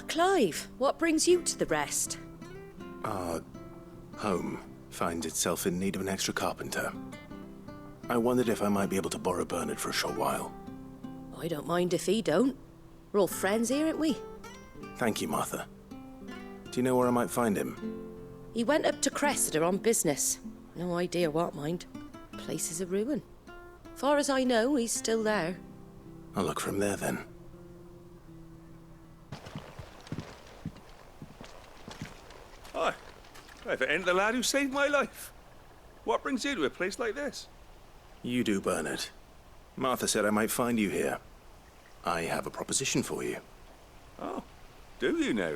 Clive, what brings you to the rest? Our home finds itself in need of an extra carpenter. I wondered if I might be able to borrow Bernard for a short while. I don't mind if he don't. We're all friends here, aren't we? Thank you, Martha. Do you know where I might find him? He went up to Cressida on business. No idea what, mind. Place is a ruin. Far as I know, he's still there. I'll look for him there, then. Hi. If it ain't the lad who saved my life. What brings you to a place like this? You do, Bernard. Martha said I might find you here. I have a proposition for you. Oh, do you now?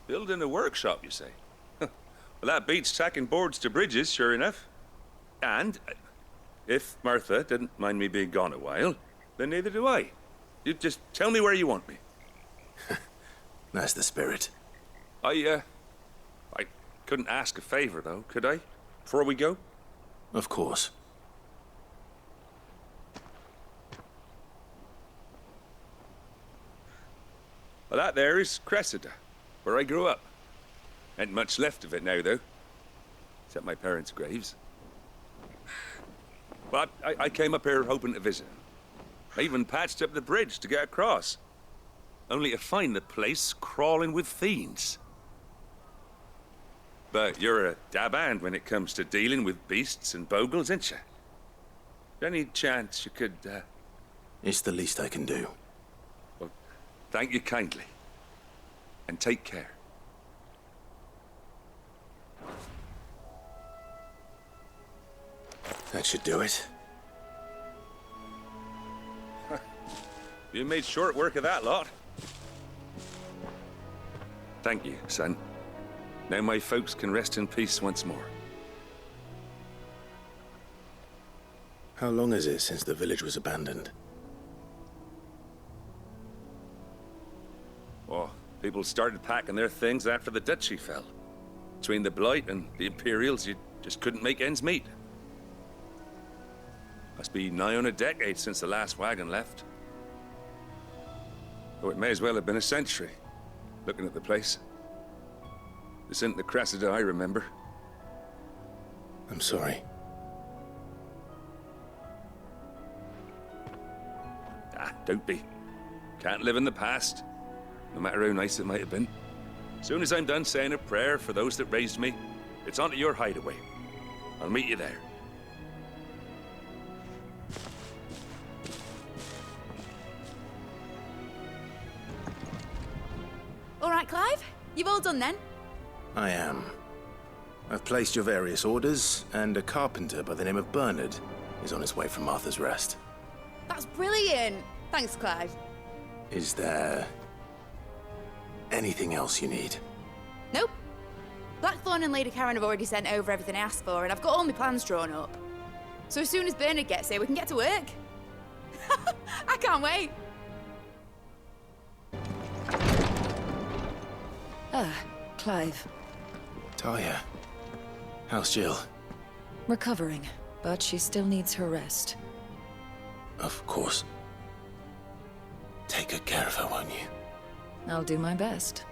Building a workshop, you say? Well, that beats tacking boards to bridges, sure enough. And if Martha didn't mind me being gone a while, then neither do I. You just tell me where you want me. That's the spirit. I couldn't ask a favor, though, could I? Before we go? Of course. Well, that there is Cressida, where I grew up. Ain't much left of it now, though. Except my parents' graves. But I came up here hoping to visit. I even patched up the bridge to get across. Only to find the place crawling with fiends. But you're a dab hand when it comes to dealing with beasts and bogles, ain't you? Any chance you could, It's the least I can do. Well, thank you kindly. And take care. That should do it. You made short work of that lot. Thank you, son. Now my folks can rest in peace once more. How long is it since the village was abandoned? Oh, people started packing their things after the duchy fell. Between the Blight and the Imperials, you just couldn't make ends meet. Must be nigh on a decade since the last wagon left. Though it may as well have been a century, looking at the place. This isn't the Cressida I remember. I'm sorry. Ah, don't be. Can't live in the past, no matter how nice it might have been. Soon as I'm done saying a prayer for those that raised me, it's on to your hideaway. I'll meet you there. All right, Clive? You've all done then? I am. I've placed your various orders, and a carpenter by the name of Bernard is on his way from Martha's Rest. That's brilliant. Thanks, Clive. Is there anything else you need? Nope. Blackthorn and Lady Karen have already sent over everything I asked for, and I've got all my plans drawn up. So as soon as Bernard gets here, we can get to work. I can't wait. Ah, Clive. Talia, how's Jill? Recovering, but she still needs her rest. Of course. Take good care of her, won't you? I'll do my best.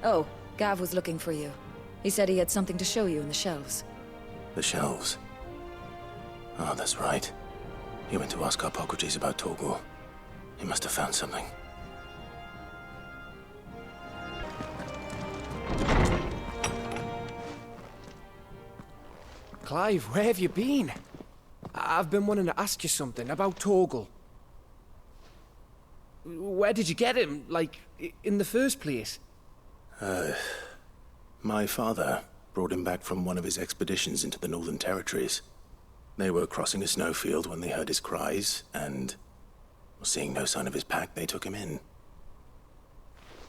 Oh, Gav was looking for you. He said he had something to show you in the shelves. The shelves. Oh, that's right. He went to ask Hippocrates about Torgal. He must have found something. Clive, where have you been? I've been wanting to ask you something about Torgal. Where did you get him, like, in the first place? My father brought him back from one of his expeditions into the Northern Territories. They were crossing a snowfield when they heard his cries, and seeing no sign of his pack, they took him in.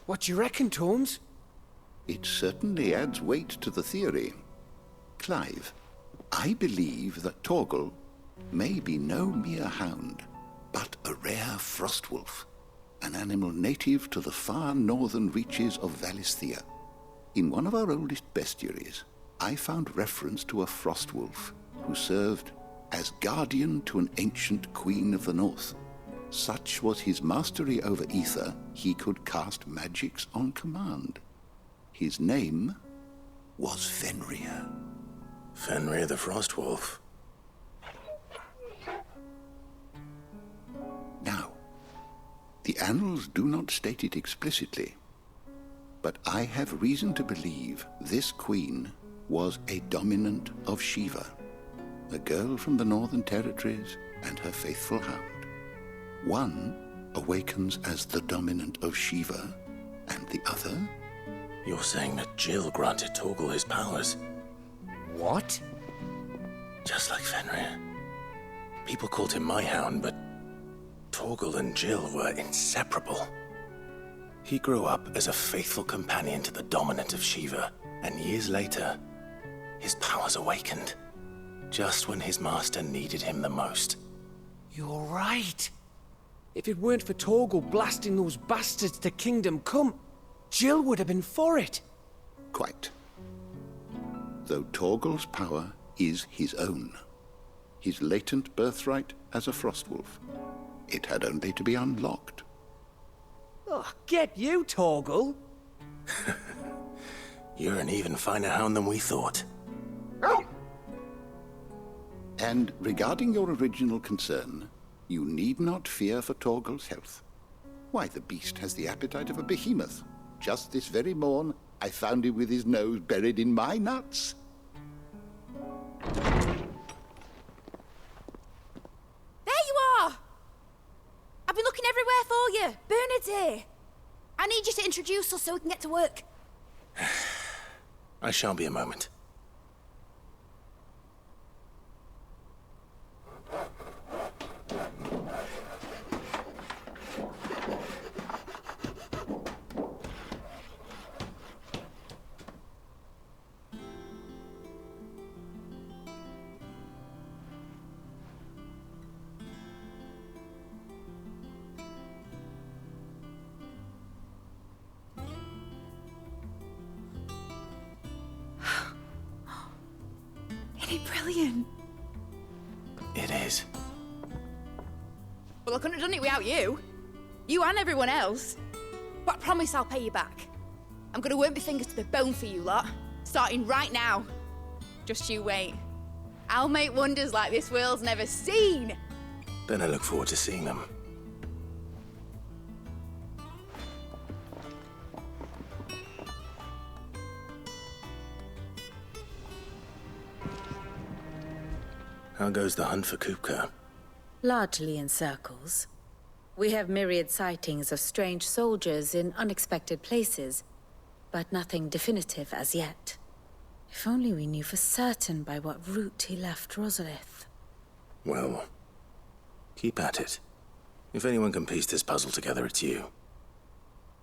What do you reckon, Tomes? It certainly adds weight to the theory. Clive, I believe that Torgal may be no mere hound, but a rare frostwolf, an animal native to the far northern reaches of Valisthea. In one of our oldest bestiaries, I found reference to a frostwolf who served as guardian to an ancient queen of the north. Such was his mastery over ether, he could cast magics on command. His name was Fenrir. Fenrir the Frostwolf. Now, the annals do not state it explicitly, but I have reason to believe this queen was a dominant of Shiva, a girl from the Northern Territories and her faithful hound. One awakens as the dominant of Shiva, and the other? You're saying that Jill granted Torgal his powers? What? Just like Fenrir. People called him my hound, but Torgal and Jill were inseparable. He grew up as a faithful companion to the dominant of Shiva, and years later, his powers awakened, just when his master needed him the most. You're right. If it weren't for Torgal blasting those bastards to Kingdom Come, Jill would have been for it. Quite. Though Torgal's power is his own, his latent birthright as a Frostwolf. It had only to be unlocked. Oh, get you, Torgal! You're an even finer hound than we thought. And regarding your original concern, you need not fear for Torgal's health. Why, the beast has the appetite of a behemoth. Just this very morn, I found him with his nose buried in my nuts. There you are! I've been looking everywhere for you. Bernard's here. I need you to introduce us so we can get to work. I shan't be a moment. Isn't it brilliant? It is. Well, I couldn't have done it without you. You and everyone else. But I promise I'll pay you back. I'm gonna work my fingers to the bone for you lot, starting right now. Just you wait. I'll make wonders like this world's never seen. Then I look forward to seeing them. How goes the hunt for Kupka? Largely in circles. We have myriad sightings of strange soldiers in unexpected places, but nothing definitive as yet. If only we knew for certain by what route he left Rosalith. Well, keep at it. If anyone can piece this puzzle together, it's you.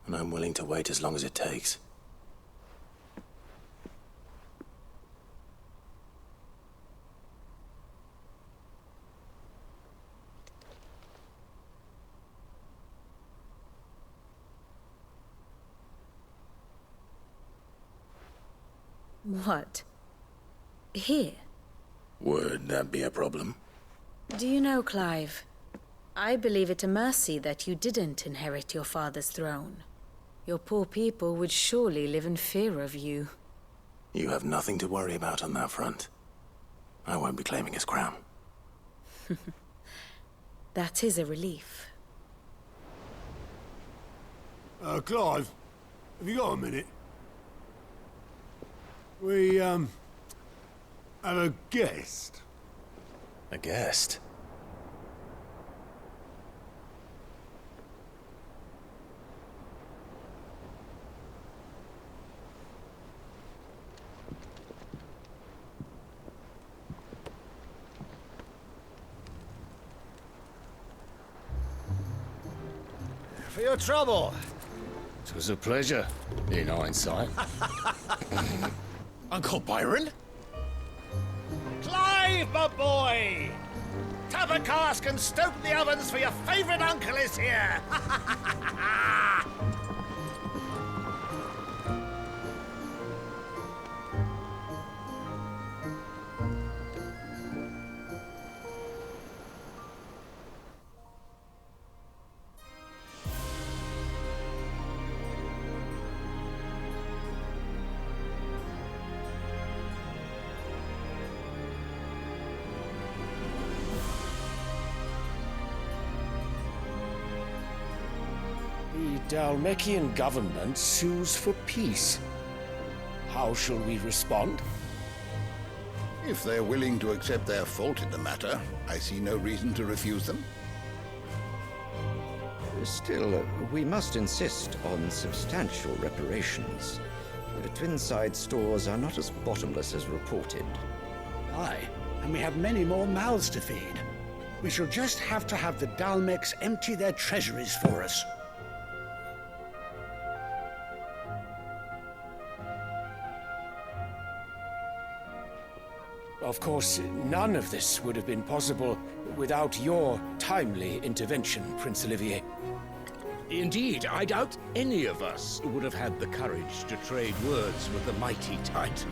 And I'm willing to wait as long as it takes. What? Here? Would that be a problem? Do you know, Clive? I believe it a mercy that you didn't inherit your father's throne. Your poor people would surely live in fear of you. You have nothing to worry about on that front. I won't be claiming his crown. That is a relief. Clive, have you got a minute? We, have a guest. A guest? For your trouble. It was a pleasure, in hindsight. Uncle Byron? Clive, my boy! Tap a cask and stoke the ovens for your favourite uncle is here! Dalmekian government sues for peace. How shall we respond? If they're willing to accept their fault in the matter, I see no reason to refuse them. Still, we must insist on substantial reparations. Twinside stores are not as bottomless as reported. Aye, and we have many more mouths to feed. We shall just have to have the Dalmex empty their treasuries for us. Of course, none of this would have been possible without your timely intervention, Prince Olivier. Indeed, I doubt any of us would have had the courage to trade words with the mighty Titan,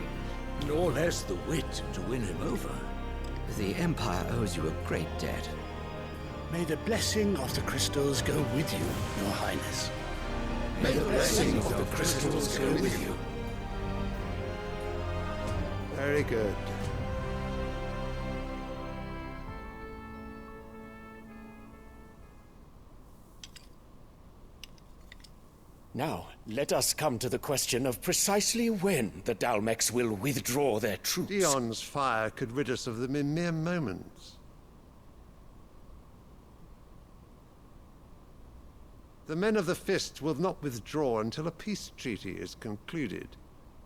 nor less the wit to win him over. The Empire owes you a great debt. May the blessing of the crystals go with you, Your Highness. May the blessing of the crystals go with you. Very good. Now, let us come to the question of precisely when the Dalmex will withdraw their troops. Dion's fire could rid us of them in mere moments. The men of the Fist will not withdraw until a peace treaty is concluded.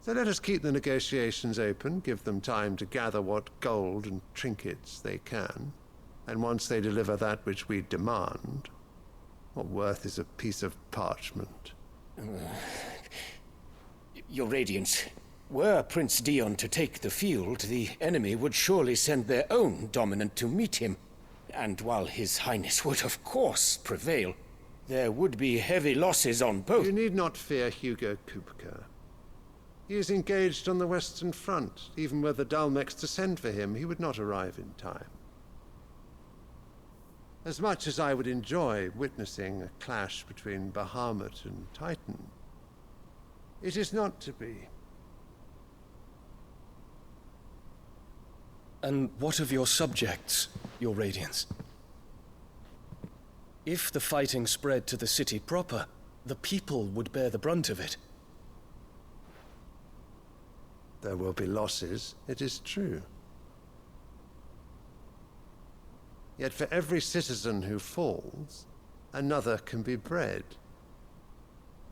So let us keep the negotiations open, give them time to gather what gold and trinkets they can, and once they deliver that which we demand, what worth is a piece of parchment? Your Radiance, were Prince Dion to take the field, the enemy would surely send their own dominant to meet him. And while His Highness would of course prevail, there would be heavy losses on both. You need not fear Hugo Kupka. He is engaged on the Western Front. Even were the Dalmex to send for him, he would not arrive in time. As much as I would enjoy witnessing a clash between Bahamut and Titan, it is not to be. And what of your subjects, Your Radiance? If the fighting spread to the city proper, the people would bear the brunt of it. There will be losses, it is true. Yet for every citizen who falls, another can be bred.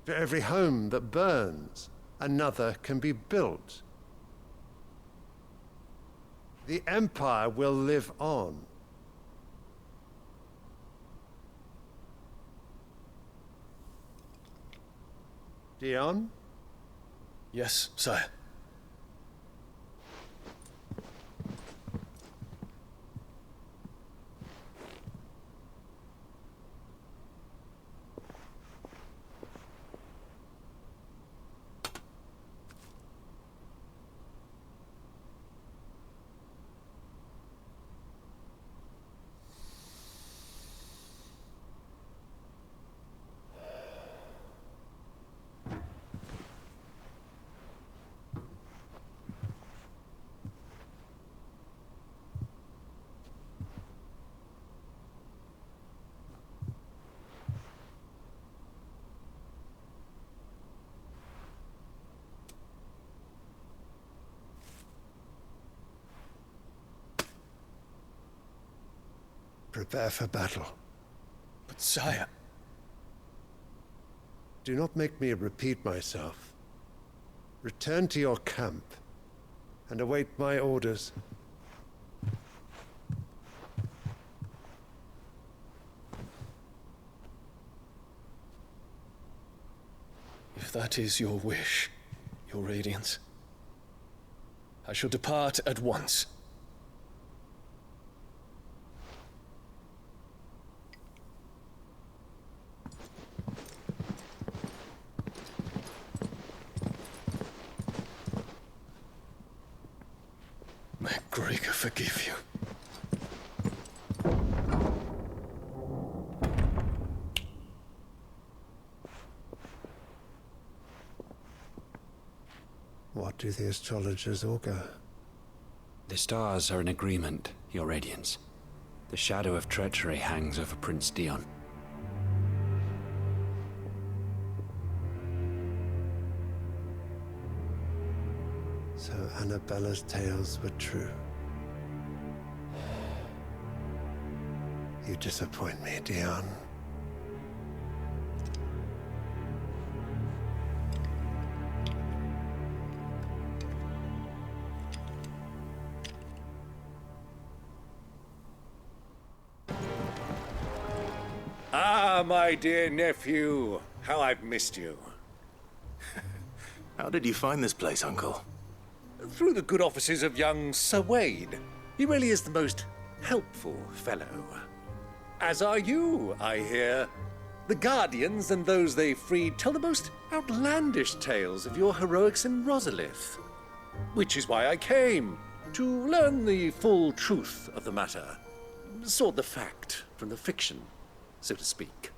For every home that burns, another can be built. The Empire will live on. Dion? Yes, sire. Prepare for battle. But sire... Do not make me repeat myself. Return to your camp and await my orders. If that is your wish, Your Radiance, I shall depart at once. May Gregor forgive you. What do the astrologers augur? The stars are in agreement, Your Radiance. The shadow of treachery hangs over Prince Dion. So Annabella's tales were true. You disappoint me, Dion. Ah, my dear nephew. How I've missed you. How did you find this place, Uncle? Through the good offices of young Sir Wade. He really is the most helpful fellow. As are you, I hear. The Guardians and those they freed tell the most outlandish tales of your heroics in Rosalith. Which is why I came, to learn the full truth of the matter. Sort the fact from the fiction, so to speak.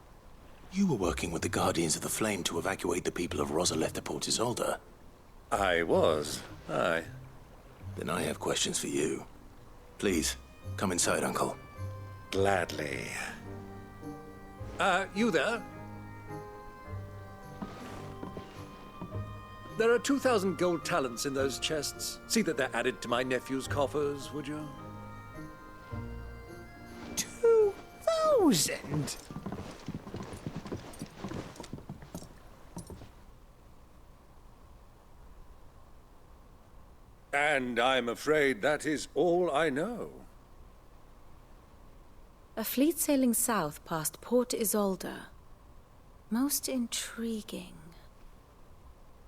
You were working with the Guardians of the Flame to evacuate the people of Rosalith to Port Isolde. I was, aye. Then I have questions for you. Please, come inside, Uncle. Gladly. You there? There are 2,000 gold talents in those chests. See that they're added to my nephew's coffers, would you? 2,000? And I'm afraid that is all I know. A fleet sailing south past Port Isolde. Most intriguing.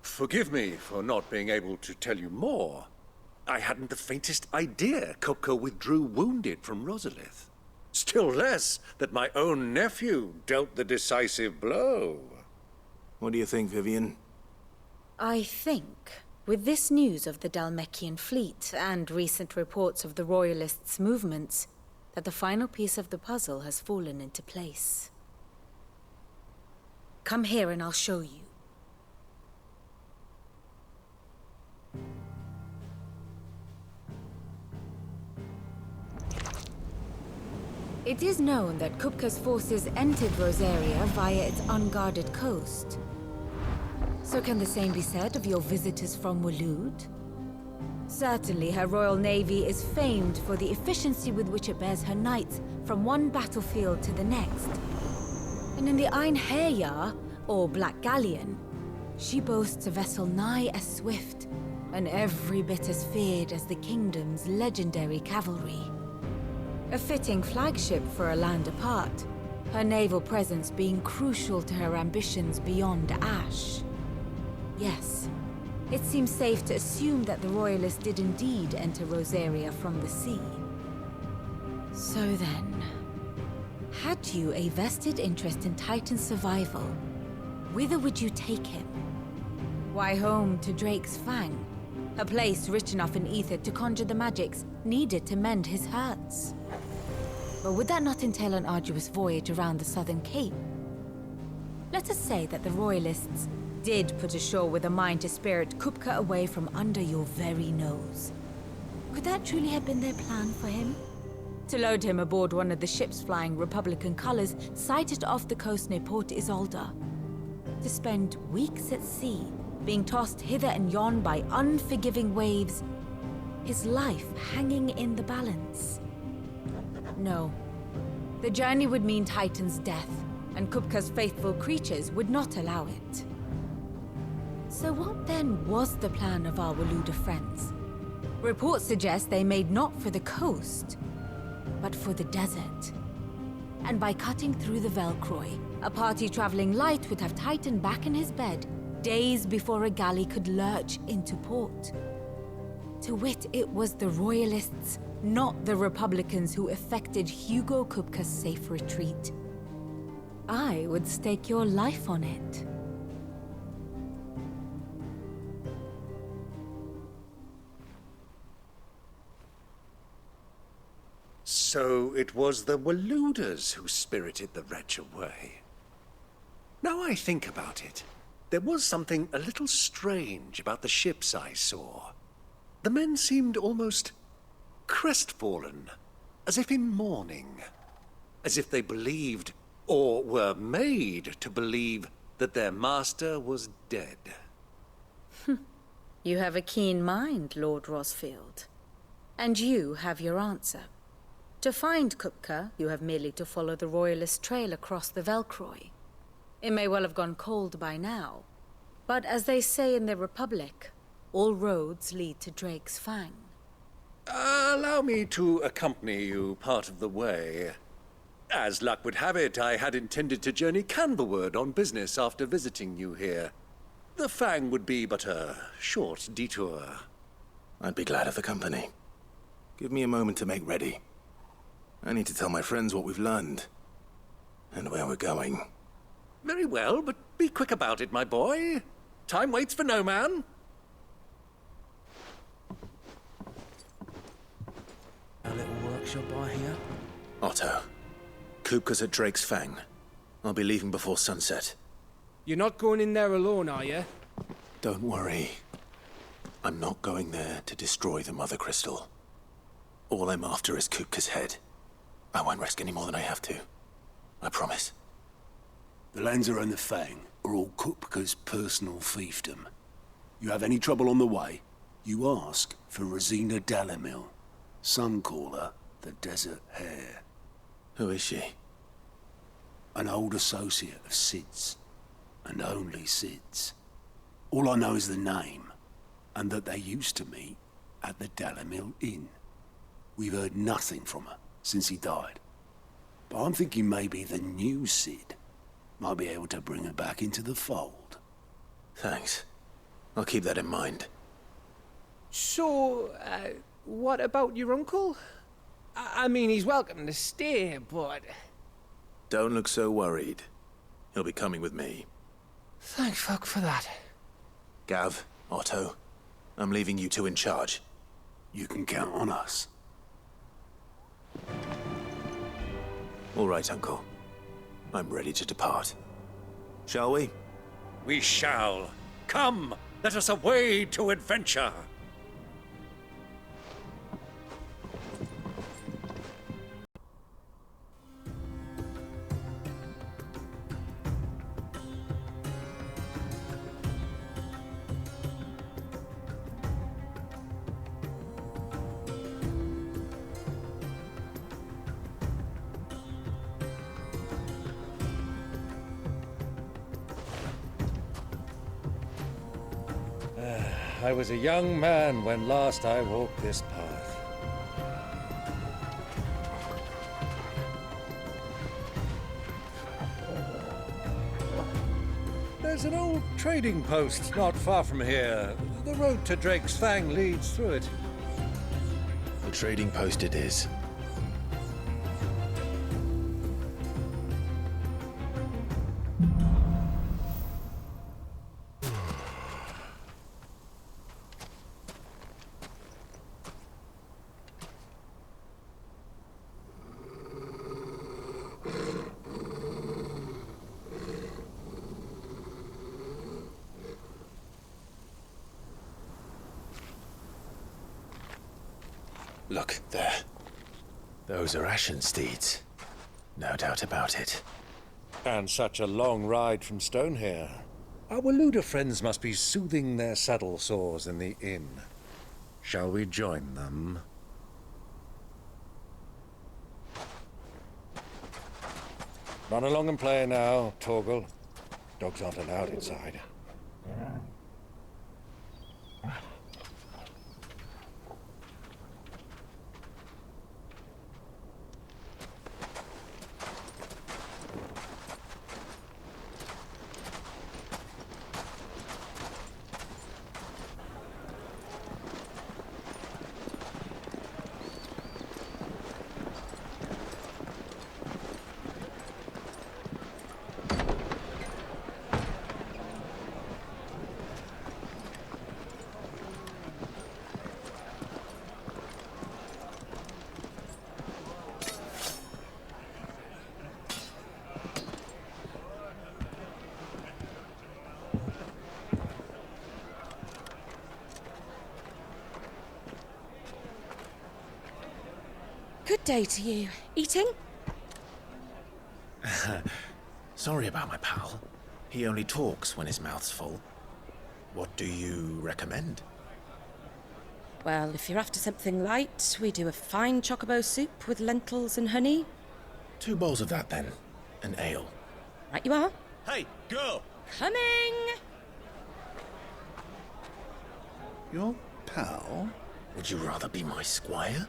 Forgive me for not being able to tell you more. I hadn't the faintest idea Kupka withdrew wounded from Rosalith. Still less that my own nephew dealt the decisive blow. What do you think, Vivian? I think, with this news of the Dhalmekian fleet and recent reports of the Royalists' movements, that the final piece of the puzzle has fallen into place. Come here and I'll show you. It is known that Kupka's forces entered Rosaria via its unguarded coast. So can the same be said of your visitors from Waloed? Certainly her Royal Navy is famed for the efficiency with which it bears her knights from one battlefield to the next. And in the Einherjar, or Black Galleon, she boasts a vessel nigh as swift and every bit as feared as the kingdom's legendary cavalry. A fitting flagship for a land apart, her naval presence being crucial to her ambitions beyond Ash. Yes, it seems safe to assume that the Royalists did indeed enter Rosaria from the sea. So then, had you a vested interest in Titan's survival, whither would you take him? Why, home to Drake's Fang, a place rich enough in ether to conjure the magics needed to mend his hurts. But would that not entail an arduous voyage around the southern cape? Let us say that the Royalists did put ashore with a mind to spirit Kupka away from under your very nose. Could that truly have been their plan for him? To load him aboard one of the ships flying Republican colors sighted off the coast near Port Isolde. To spend weeks at sea, being tossed hither and yon by unforgiving waves, his life hanging in the balance. No. The journey would mean Titan's death, and Kupka's faithful creatures would not allow it. So what then was the plan of our Waluda friends? Reports suggest they made not for the coast, but for the desert. And by cutting through the Velcroy, a party traveling light would have Titan back in his bed days before a galley could lurch into port. To wit, it was the Royalists, not the Republicans, who effected Hugo Kupka's safe retreat. I would stake your life on it. So it was the Waludas who spirited the wretch away. Now I think about it, there was something a little strange about the ships I saw. The men seemed almost crestfallen, as if in mourning, as if they believed, or were made to believe, that their master was dead. You have a keen mind, Lord Rosfield. And you have your answer. To find Kupka, you have merely to follow the Royalist trail across the Velcroy. It may well have gone cold by now, but as they say in the Republic, all roads lead to Drake's Fang. Allow me to accompany you part of the way. As luck would have it, I had intended to journey Canberward on business after visiting you here. The Fang would be but a short detour. I'd be glad of the company. Give me a moment to make ready. I need to tell my friends what we've learned, and where we're going. Very well, but be quick about it, my boy. Time waits for no man. A little workshop I hear. Otto, Kupka's at Drake's Fang. I'll be leaving before sunset. You're not going in there alone, are you? Don't worry. I'm not going there to destroy the Mother Crystal. All I'm after is Kupka's head. I won't risk any more than I have to. I promise. The lands around the Fang are all Kupka's personal fiefdom. You have any trouble on the way, you ask for Rosina Dalamil. Some call her the Desert Hare. Who is she? An old associate of Sid's, and only Sid's. All I know is the name, and that they used to meet at the Dalamil Inn. We've heard nothing from her since he died. But I'm thinking maybe the new Sid might be able to bring her back into the fold. Thanks. I'll keep that in mind. So, what about your uncle? I mean, he's welcome to stay, but... Don't look so worried. He'll be coming with me. Thank fuck for that. Gav, Otto, I'm leaving you two in charge. You can count on us. All right, Uncle. I'm ready to depart. Shall we? We shall. Come, let us away to adventure. I was a young man when last I walked this path. There's an old trading post not far from here. The road to Drake's Fang leads through it. The trading post it is. Look, there. Those are Ashen steeds. No doubt about it. And such a long ride from Stonehair. Our Luda friends must be soothing their saddle sores in the inn. Shall we join them? Run along and play now, Torgal. Dogs aren't allowed inside. Good day to you. Eating? Sorry about my pal. He only talks when his mouth's full. What do you recommend? Well, if you're after something light, we do a fine chocobo soup with lentils and honey. 2 bowls of that, then. An ale. Right you are. Hey, girl! Coming! Your pal? Would you rather be my squire?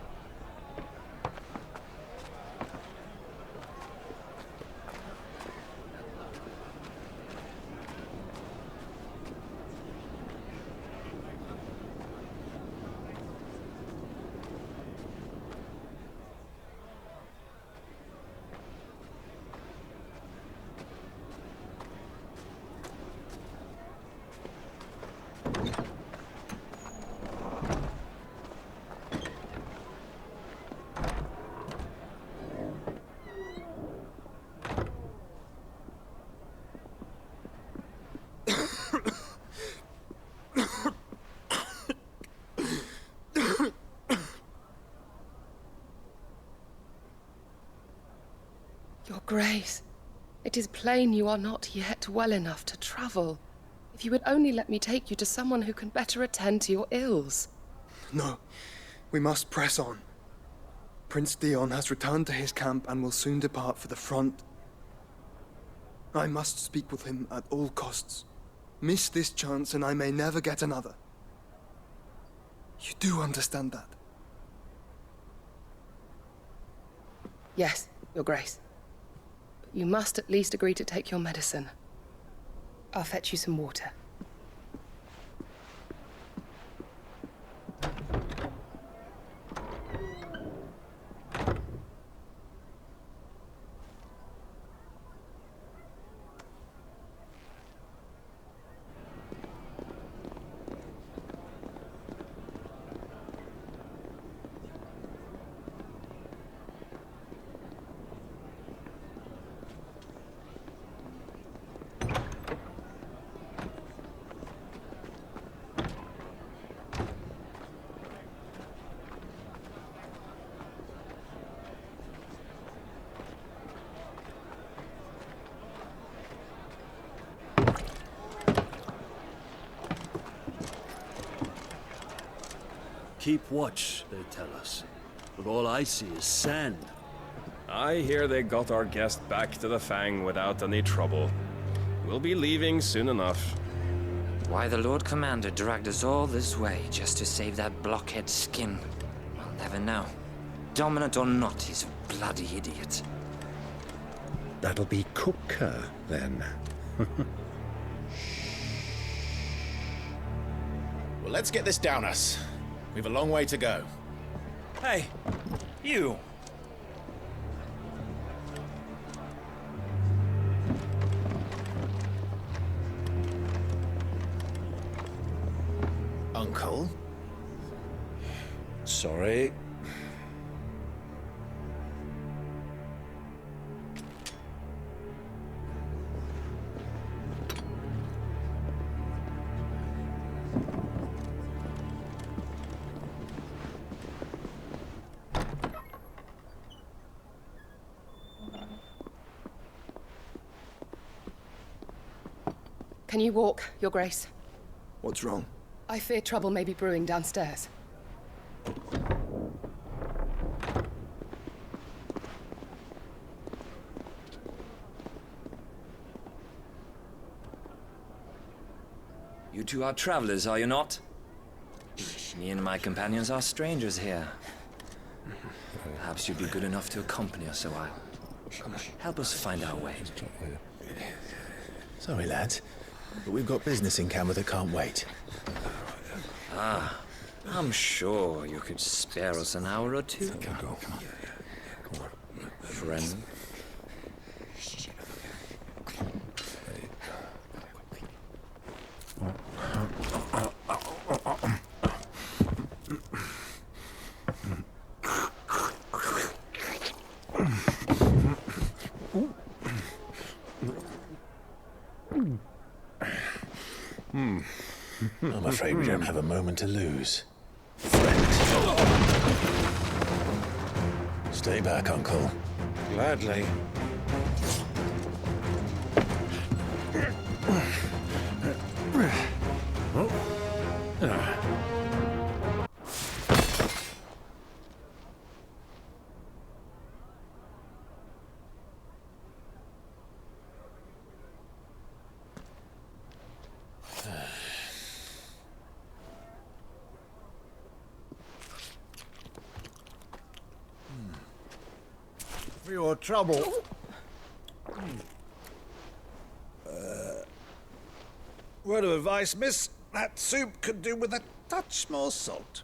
Your Grace, it is plain you are not yet well enough to travel. If you would only let me take you to someone who can better attend to your ills. No, we must press on. Prince Dion has returned to his camp and will soon depart for the front. I must speak with him at all costs. Miss this chance and I may never get another. You do understand that? Yes, Your Grace. But you must at least agree to take your medicine. I'll fetch you some water. Keep watch, they tell us. But all I see is sand. I hear they got our guest back to the Fang without any trouble. We'll be leaving soon enough. Why the Lord Commander dragged us all this way just to save that blockhead skin, we'll never know. Dominant or not, he's a bloody idiot. That'll be Cooker, then. Well, let's get this down us. We've a long way to go. Hey, you! Uncle? Sorry. Can you walk, Your Grace? What's wrong? I fear trouble may be brewing downstairs. You two are travelers, are you not? Me and my companions are strangers here. Perhaps you'd be good enough to accompany us a while. Help us find our way. Sorry, lads, but we've got business in camera that can't wait. Ah, I'm sure you could spare us an hour or two. Come on. Friend. I'm afraid we don't have a moment to lose. Stay back, Uncle. Gladly. for your trouble. Word of advice, miss. That soup could do with a touch more salt.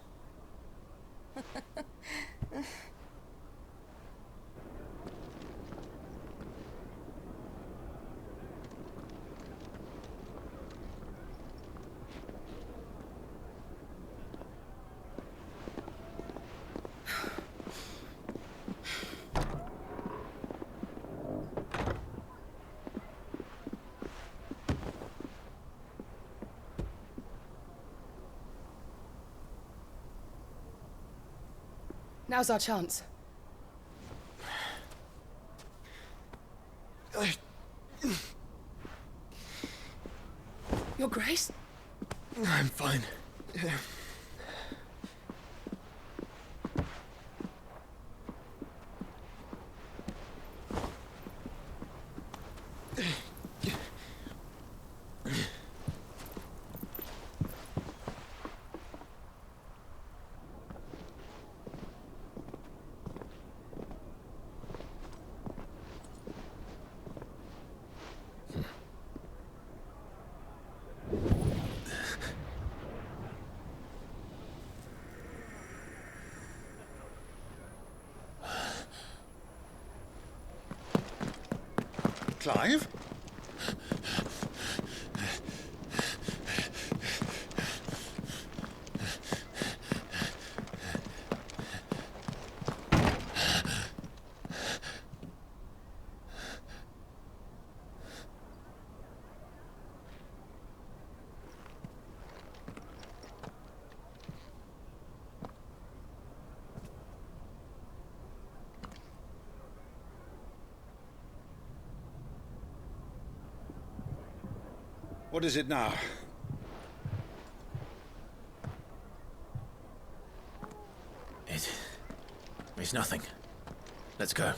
Now's our chance. Your Grace? I'm fine. Clive? What is it now? It's nothing. Let's go.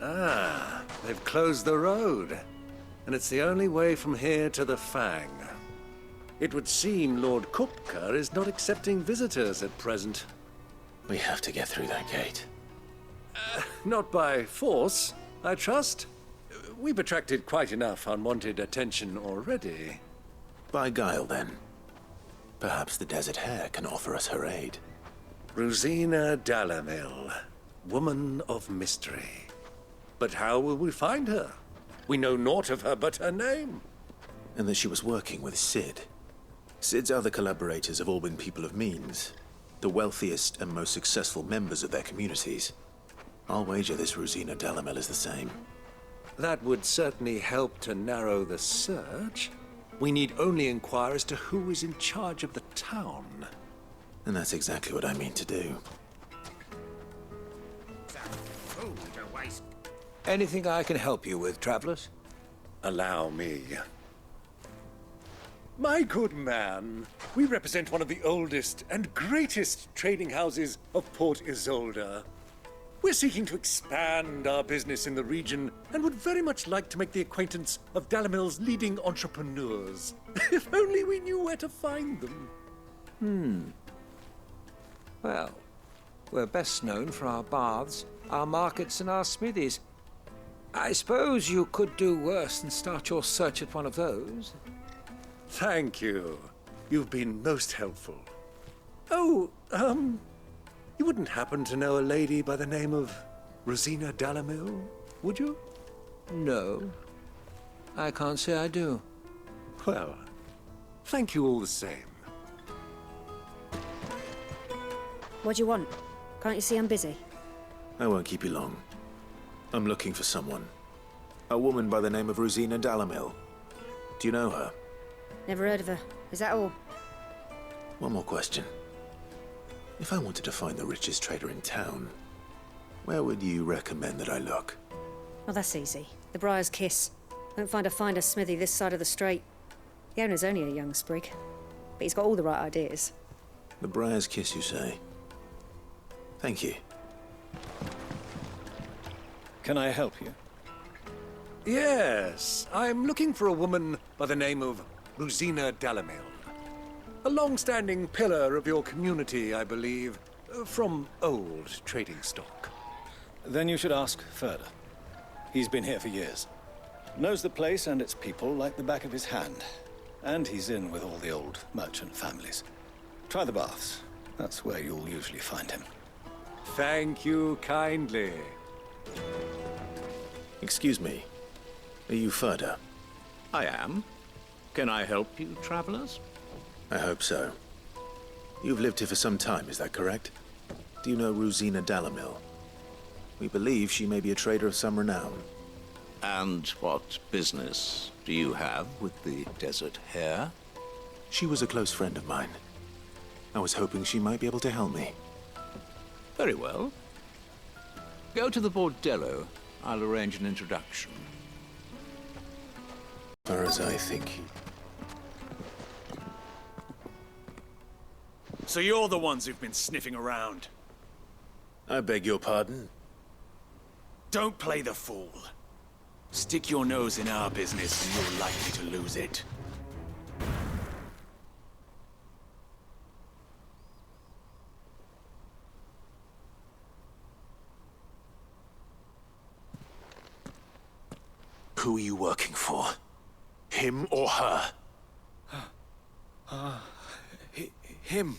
Ah, they've closed the road, and it's the only way from here to the Fang. It would seem Lord Kupka is not accepting visitors at present. We have to get through that gate. Not by force, I trust. We've attracted quite enough unwanted attention already. By guile, then. Perhaps the Desert Hare can offer us her aid. Rosina Dalamil, woman of mystery. But how will we find her? We know naught of her but her name. And that she was working with Cid. Cid's other collaborators have all been people of means, the wealthiest and most successful members of their communities. I'll wager this Rosina Dalamil is the same. That would certainly help to narrow the search. We need only inquire as to who is in charge of the town. And that's exactly what I mean to do. Anything I can help you with, travelers? Allow me. My good man, we represent one of the oldest and greatest trading houses of Port Isolde. We're seeking to expand our business in the region and would very much like to make the acquaintance of Dalamil's leading entrepreneurs. If only we knew where to find them. Well, we're best known for our baths, our markets, and our smithies. I suppose you could do worse than start your search at one of those. Thank you. You've been most helpful. Oh, you wouldn't happen to know a lady by the name of Rosina Dalamil, would you? No. I can't say I do. Well, thank you all the same. What do you want? Can't you see I'm busy? I won't keep you long. I'm looking for someone. A woman by the name of Rosina Dalamil. Do you know her? Never heard of her. Is that all? One more question. If I wanted to find the richest trader in town, where would you recommend that I look? Well, that's easy. The Briar's Kiss. Won't find a finer smithy this side of the strait. The owner's only a young sprig, but he's got all the right ideas. The Briar's Kiss, you say? Thank you. Can I help you? Yes, I'm looking for a woman by the name of Rosina Dalamil. A long-standing pillar of your community, I believe, from old trading stock. Then you should ask Ferda. He's been here for years. Knows the place and its people like the back of his hand. And he's in with all the old merchant families. Try the baths. That's where you'll usually find him. Thank you kindly. Excuse me. Are you Ferda? I am. Can I help you, travelers? I hope so. You've lived here for some time, is that correct? Do you know Rosina Dalamil? We believe she may be a trader of some renown. And what business do you have with the desert hare? She was a close friend of mine. I was hoping she might be able to help me. Very well. Go to the bordello. I'll arrange an introduction. As far as I think. So you're the ones who've been sniffing around? I beg your pardon? Don't play the fool. Stick your nose in our business and you're likely to lose it. Who are you working for? Him or her? Him.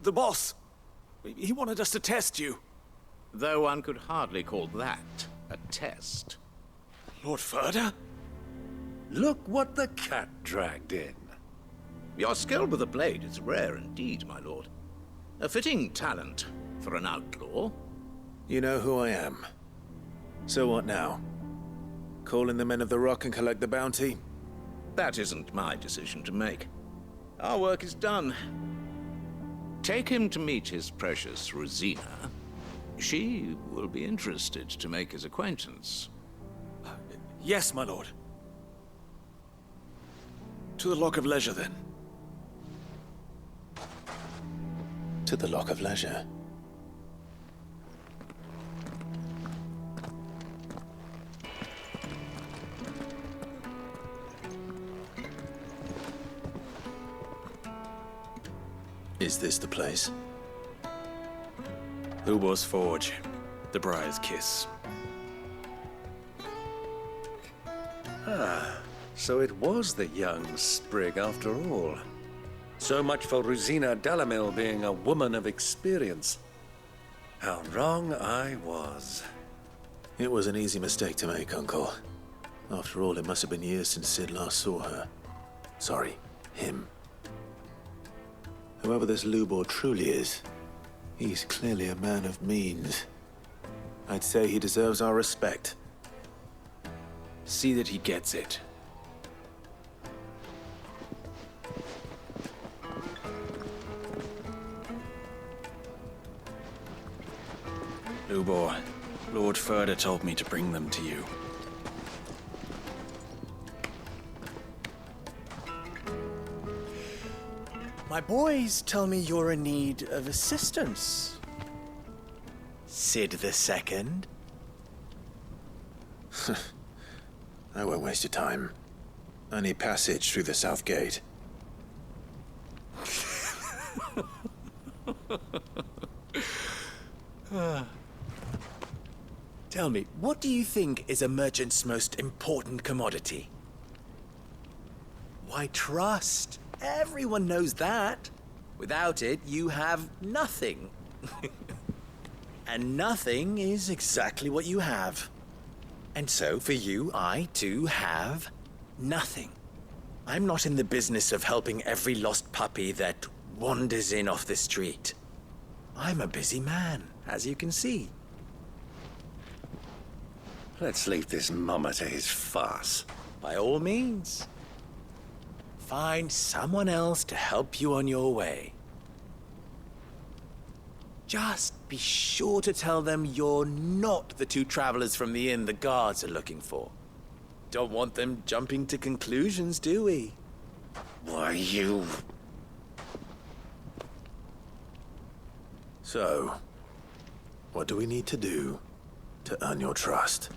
The boss. He wanted us to test you. Though one could hardly call that a test. Lord Ferda? Look what the cat dragged in. Your skill with the blade is rare indeed, my lord. A fitting talent for an outlaw. You know who I am. So what now? Call in the men of the Rock and collect the bounty? That isn't my decision to make. Our work is done. Take him to meet his precious Rosina. She will be interested to make his acquaintance. Yes, my lord. To the Lock of Leisure, then. To the Lock of Leisure. Is this the place? Ubor's Forge. The Briar's Kiss. Ah, so it was the young sprig after all. So much for Rosina Dalamil being a woman of experience. How wrong I was. It was an easy mistake to make, Uncle. After all, it must have been years since Sid last saw her. Sorry, him. Whoever this Lubor truly is, he's clearly a man of means. I'd say he deserves our respect. See that he gets it. Lubor, Lord Ferda told me to bring them to you. My boys tell me you're in need of assistance. Sid the Second? I won't waste your time. I need passage through the south gate. Tell me, what do you think is a merchant's most important commodity? Why, trust. Everyone knows that. Without it, you have nothing. And nothing is exactly what you have. And so, for you, I, too, have nothing. I'm not in the business of helping every lost puppy that wanders in off the street. I'm a busy man, as you can see. Let's leave this mummer to his farce. By all means. Find someone else to help you on your way. Just be sure to tell them you're not the two travelers from the inn the guards are looking for. Don't want them jumping to conclusions, do we? Why, you... So, what do we need to do to earn your trust?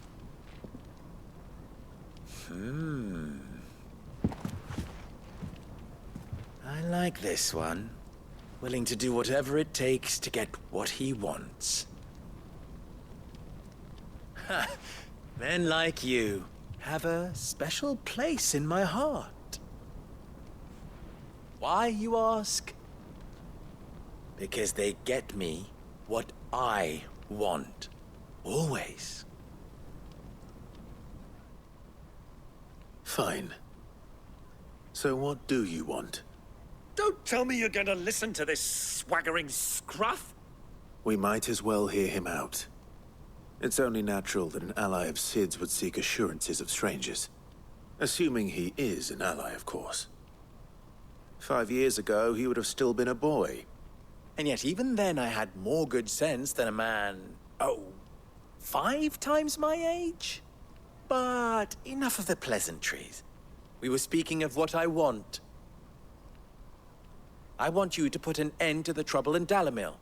I like this one. Willing to do whatever it takes to get what he wants. Men like you have a special place in my heart. Why, you ask? Because they get me what I want. Always. Fine. So what do you want? Don't tell me you're going to listen to this swaggering scruff. We might as well hear him out. It's only natural that an ally of Sid's would seek assurances of strangers. Assuming he is an ally, of course. 5 years ago, he would have still been a boy. And yet even then I had more good sense than a man, 5 times my age? But enough of the pleasantries. We were speaking of what I want. I want you to put an end to the trouble in Dalamil.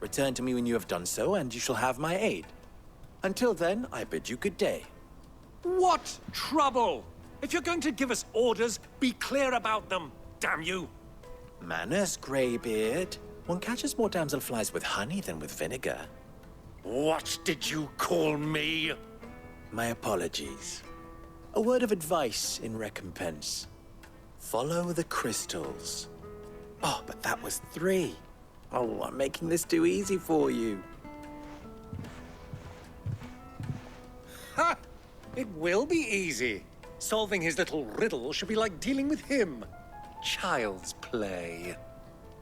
Return to me when you have done so, and you shall have my aid. Until then, I bid you good day. What trouble? If you're going to give us orders, be clear about them, damn you! Manners, Greybeard. One catches more damselflies with honey than with vinegar. What did you call me? My apologies. A word of advice in recompense. Follow the crystals. Oh, but that was 3. Oh, I'm making this too easy for you. Ha! It will be easy. Solving his little riddle should be like dealing with him. Child's play.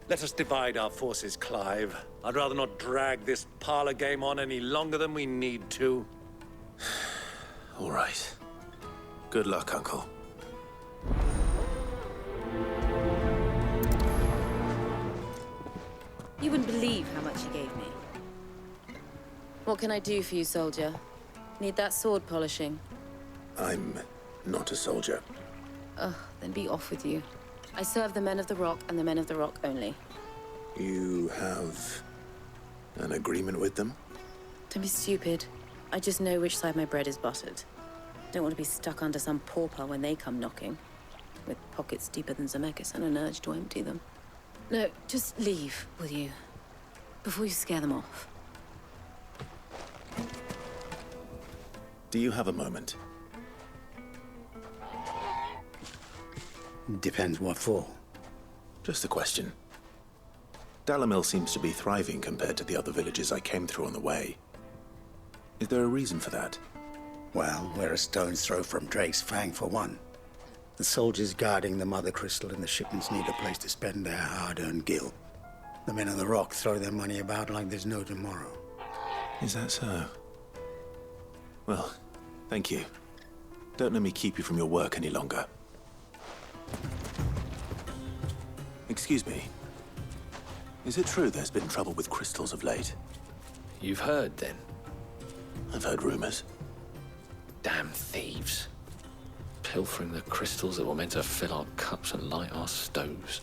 Let us divide our forces, Clive. I'd rather not drag this parlor game on any longer than we need to. All right. Good luck, Uncle. You wouldn't believe how much he gave me. What can I do for you, soldier? Need that sword polishing? I'm not a soldier. Ugh, then be off with you. I serve the men of the Rock and the men of the Rock only. You have an agreement with them? Don't be stupid. I just know which side my bread is buttered. Don't want to be stuck under some pauper when they come knocking. With pockets deeper than Zemeckis and an urge to empty them. No, just leave, will you? Before you scare them off. Do you have a moment? Depends what for. Just a question. Dalamil seems to be thriving compared to the other villages I came through on the way. Is there a reason for that? Well, we're a stone's throw from Drake's Fang, for one. The soldiers guarding the Mother Crystal and the shipments need a place to spend their hard-earned gil. The men of the Rock throw their money about like there's no tomorrow. Is that so? Well, thank you. Don't let me keep you from your work any longer. Excuse me. Is it true there's been trouble with crystals of late? You've heard, then? I've heard rumors. Damn thieves. Pilfering the crystals that were meant to fill our cups and light our stoves.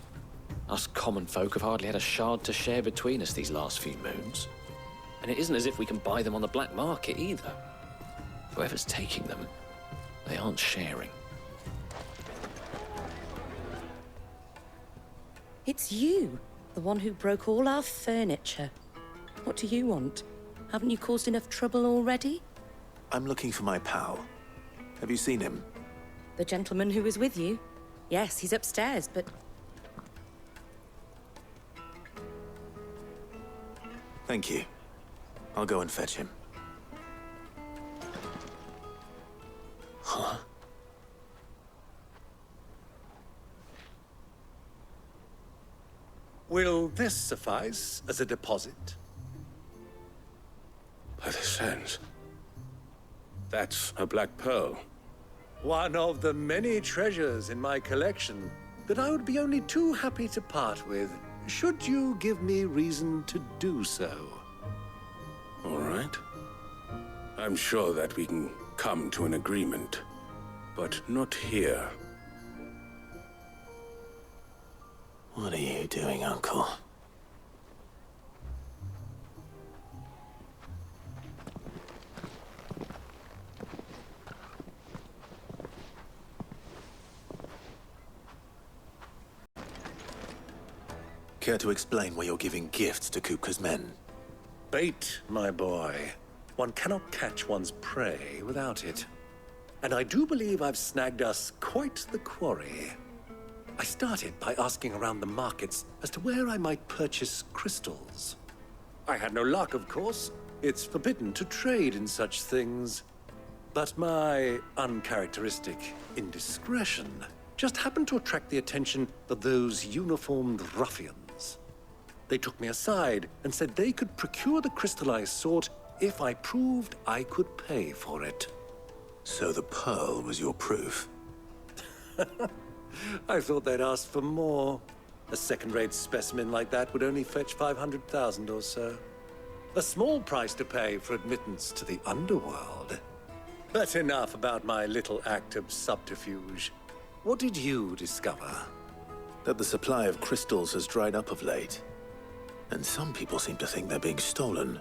Us common folk have hardly had a shard to share between us these last few moons. And it isn't as if we can buy them on the black market either. Whoever's taking them, they aren't sharing. It's you, the one who broke all our furniture. What do you want? Haven't you caused enough trouble already? I'm looking for my pal. Have you seen him? The gentleman who was with you? Yes, he's upstairs, but... Thank you. I'll go and fetch him. Huh? Will this suffice as a deposit? By the sands. That's a black pearl. One of the many treasures in my collection that I would be only too happy to part with, should you give me reason to do so. All right. I'm sure that we can come to an agreement, but not here. What are you doing, Uncle? Care to explain why you're giving gifts to Kupka's men? Bait, my boy. One cannot catch one's prey without it. And I do believe I've snagged us quite the quarry. I started by asking around the markets as to where I might purchase crystals. I had no luck, of course. It's forbidden to trade in such things. But my uncharacteristic indiscretion just happened to attract the attention of those uniformed ruffians. They took me aside and said they could procure the crystal I sought if I proved I could pay for it. So the pearl was your proof? I thought they'd ask for more. A second-rate specimen like that would only fetch 500,000 or so. A small price to pay for admittance to the underworld. But enough about my little act of subterfuge. What did you discover? That the supply of crystals has dried up of late. And some people seem to think they're being stolen.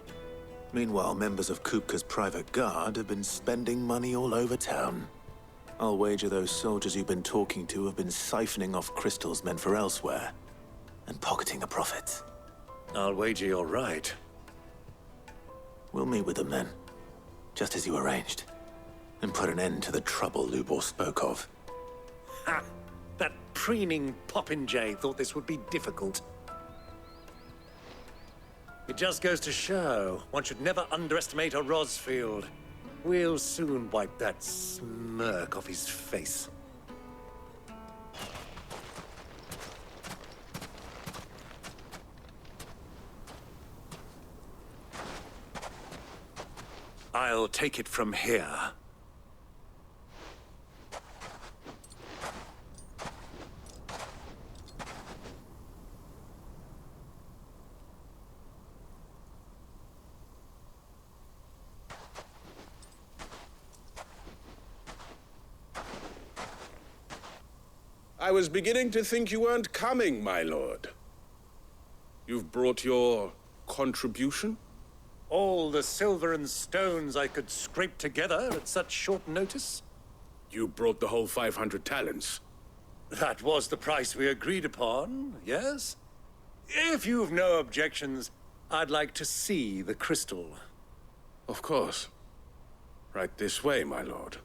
Meanwhile, members of Kupka's private guard have been spending money all over town. I'll wager those soldiers you've been talking to have been siphoning off crystals meant for elsewhere, and pocketing the profits. I'll wager you're right. We'll meet with them then, just as you arranged, and put an end to the trouble Lubor spoke of. Ha! That preening popinjay thought this would be difficult. It just goes to show, one should never underestimate a Rosfield. We'll soon wipe that smirk off his face. I'll take it from here. I was beginning to think you weren't coming, my lord. You've brought your contribution? All the silver and stones I could scrape together at such short notice? You brought the whole 500 talents. That was the price we agreed upon, yes? If you've no objections, I'd like to see the crystal. Of course. Right this way, my lord.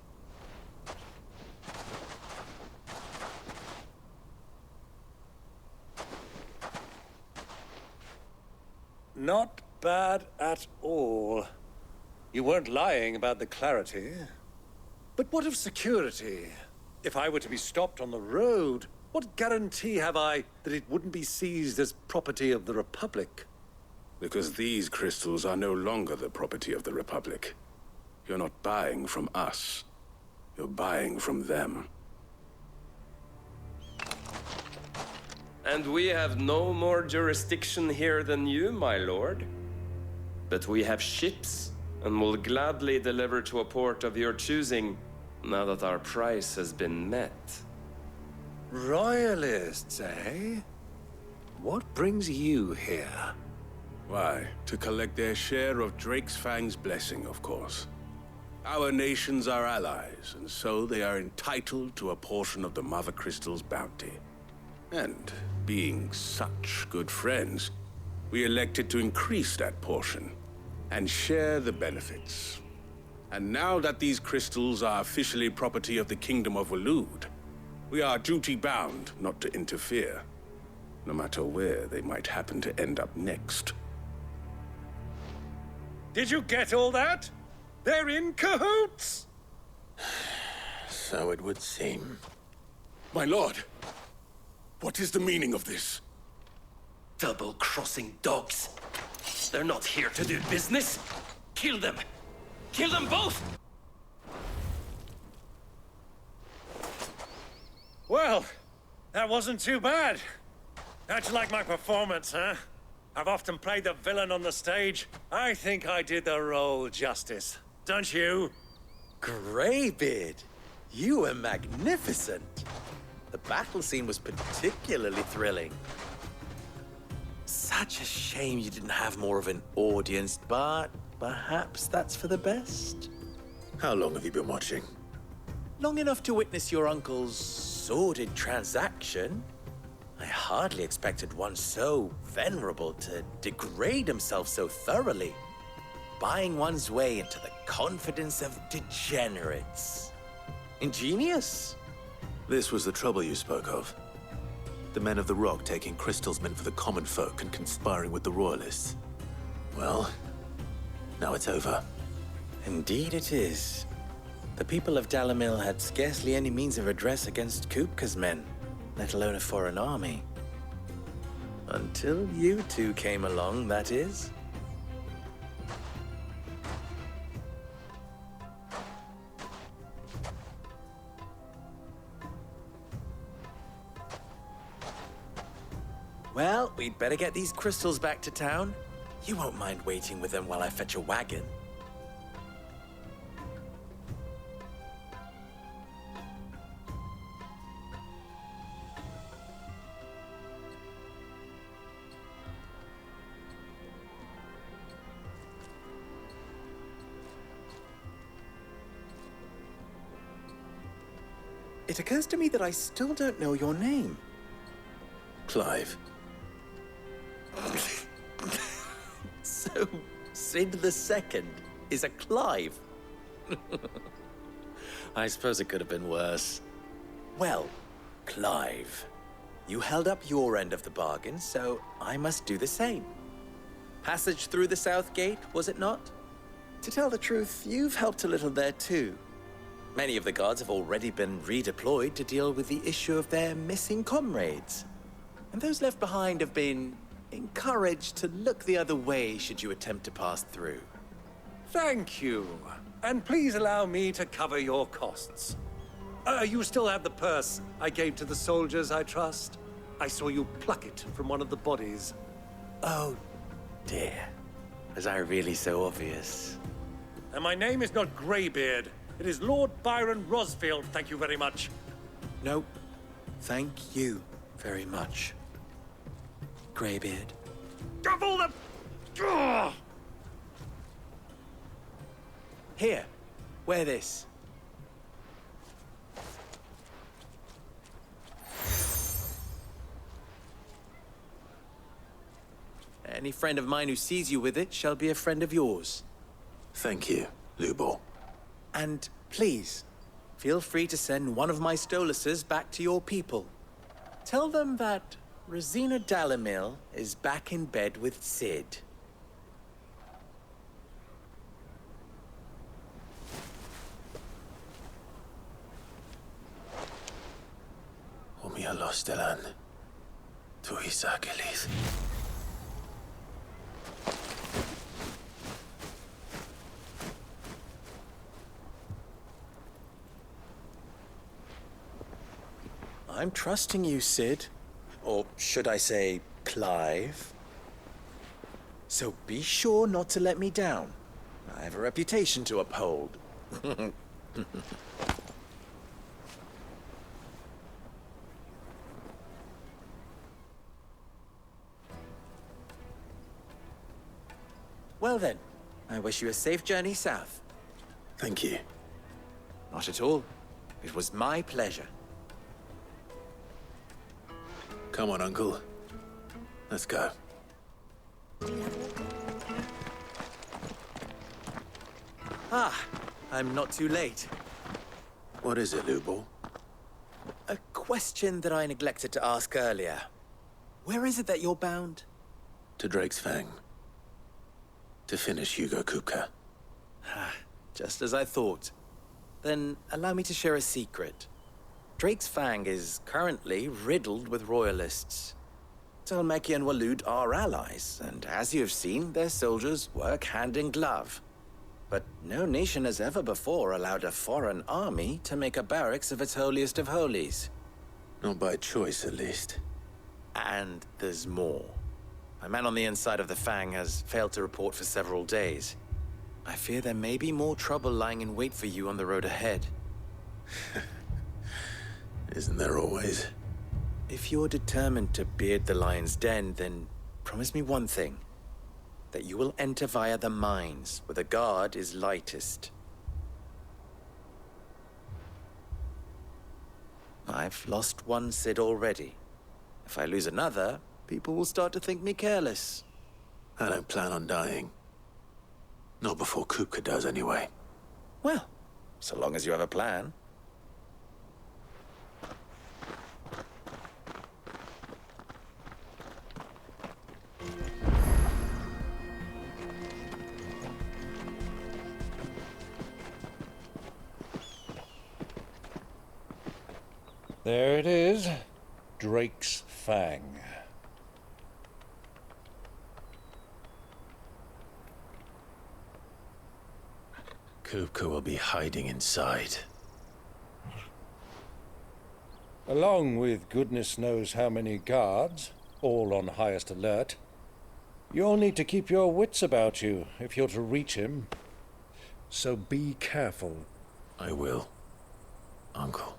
Not bad at all. You weren't lying about the clarity. But what of security? If I were to be stopped on the road, what guarantee have I that it wouldn't be seized as property of the Republic? Because these crystals are no longer the property of the Republic. You're not buying from us. You're buying from them. And we have no more jurisdiction here than you, my lord. But we have ships, and will gladly deliver to a port of your choosing, now that our price has been met. Royalists, eh? What brings you here? Why, to collect their share of Drake's Fang's blessing, of course. Our nations are allies, and so they are entitled to a portion of the Mother Crystal's bounty. And, being such good friends, we elected to increase that portion and share the benefits. And now that these crystals are officially property of the Kingdom of Waloed, we are duty-bound not to interfere, no matter where they might happen to end up next. Did you get all that? They're in cahoots! So it would seem. My lord! What is the meaning of this? Double-crossing dogs. They're not here to do business. Kill them. Kill them both! Well, that wasn't too bad. How'd you like my performance, huh? I've often played the villain on the stage. I think I did the role justice. Don't you? Greybeard, you were magnificent. The battle scene was particularly thrilling. Such a shame you didn't have more of an audience, but perhaps that's for the best. How long have you been watching? Long enough to witness your uncle's sordid transaction. I hardly expected one so venerable to degrade himself so thoroughly, buying one's way into the confidence of degenerates. Ingenious. This was the trouble you spoke of. The men of the Rock taking crystals meant for the common folk and conspiring with the Royalists. Well, now it's over. Indeed it is. The people of Dalamil had scarcely any means of redress against Kupka's men, let alone a foreign army. Until you two came along, that is. Well, we'd better get these crystals back to town. You won't mind waiting with them while I fetch a wagon. It occurs to me that I still don't know your name. Clive. So, Sid the Second is a Clive. I suppose it could have been worse. Well, Clive, you held up your end of the bargain, so I must do the same. Passage through the South Gate, was it not? To tell the truth, you've helped a little there too. Many of the guards have already been redeployed to deal with the issue of their missing comrades. And those left behind have been encouraged to look the other way should you attempt to pass through. Thank you. And please allow me to cover your costs. You still have the purse I gave to the soldiers, I trust? I saw you pluck it from one of the bodies. Oh, dear. Was I really so obvious? And my name is not Greybeard. It is Lord Byron Rosfield, thank you very much. Nope. Thank you very much, Greybeard. Of all the... Ugh! Here, wear this. Any friend of mine who sees you with it shall be a friend of yours. Thank you, Lubor. And please, feel free to send one of my Stoluses back to your people. Tell them that Rosina Dalamil is back in bed with Sid. Umia Lostelan. Tu Isakelis. I'm trusting you, Sid. Or should I say, Clive. So be sure not to let me down. I have a reputation to uphold. Well then, I wish you a safe journey south. Thank you. Not at all. It was my pleasure. Come on, Uncle. Let's go. Ah, I'm not too late. What is it, Lubor? A question that I neglected to ask earlier. Where is it that you're bound? To Drake's Fang. To finish Hugo Kupka. Just as I thought. Then allow me to share a secret. Drake's Fang is currently riddled with royalists. Dhalmekia and Waloed are allies, and as you have seen, their soldiers work hand in glove. But no nation has ever before allowed a foreign army to make a barracks of its holiest of holies. Not by choice, at least. And there's more. A man on the inside of the Fang has failed to report for several days. I fear there may be more trouble lying in wait for you on the road ahead. Isn't there always? If you're determined to beard the lion's den, then promise me one thing. That you will enter via the mines, where the guard is lightest. I've lost one Cid already. If I lose another, people will start to think me careless. I don't plan on dying. Not before Kupka does, anyway. Well, so long as you have a plan. There it is. Drake's Fang. Kupka will be hiding inside. Along with goodness knows how many guards, all on highest alert. You'll need to keep your wits about you if you're to reach him. So be careful. I will, Uncle.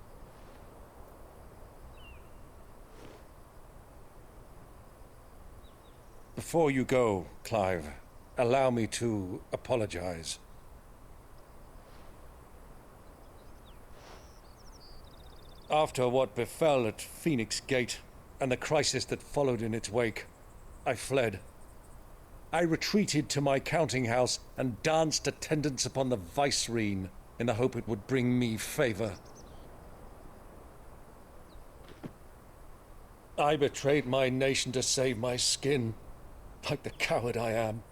Before you go, Clive, allow me to apologize. After what befell at Phoenix Gate and the crisis that followed in its wake, I fled. I retreated to my counting house and danced attendance upon the vicereine in the hope it would bring me favor. I betrayed my nation to save my skin, like the coward I am.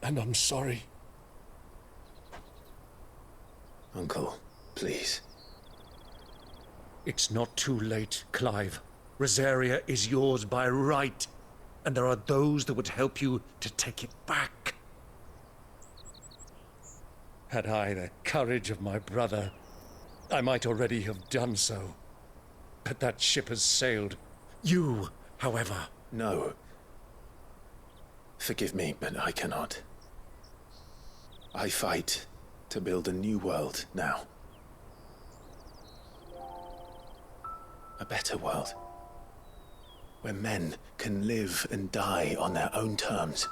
And I'm sorry. Uncle, please. It's not too late, Clive. Rosaria is yours by right, and there are those that would help you to take it back. Had I the courage of my brother, I might already have done so. But that ship has sailed. You, however... No. Forgive me, but I cannot. I fight to build a new world now. A better world. Where men can live and die on their own terms.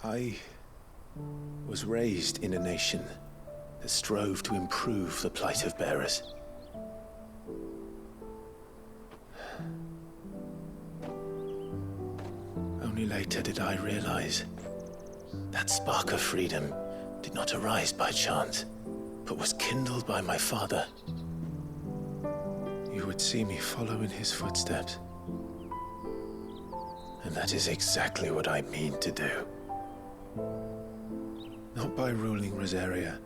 I was raised in a nation that strove to improve the plight of bearers. Only later did I realize that spark of freedom did not arise by chance, but was kindled by my father. You would see me follow in his footsteps. And that is exactly what I mean to do. Not by ruling Rosaria,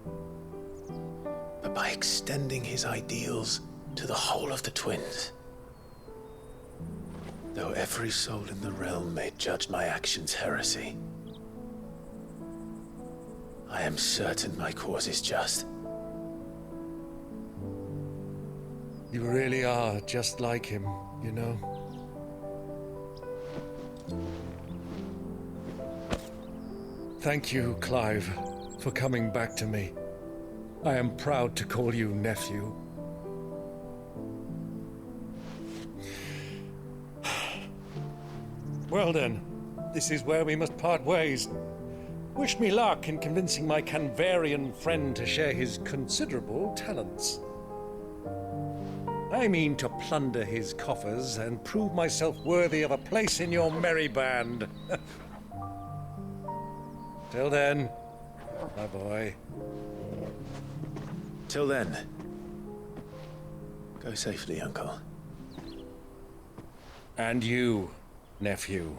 but by extending his ideals to the whole of the twins. Though every soul in the realm may judge my actions heresy, I am certain my cause is just. You really are just like him, you know? Thank you, Clive, for coming back to me. I am proud to call you nephew. Well then, this is where we must part ways. Wish me luck in convincing my Canvarian friend to share his considerable talents. I mean to plunder his coffers and prove myself worthy of a place in your merry band. Till then, my boy. Till then, go safely, Uncle. And you, nephew.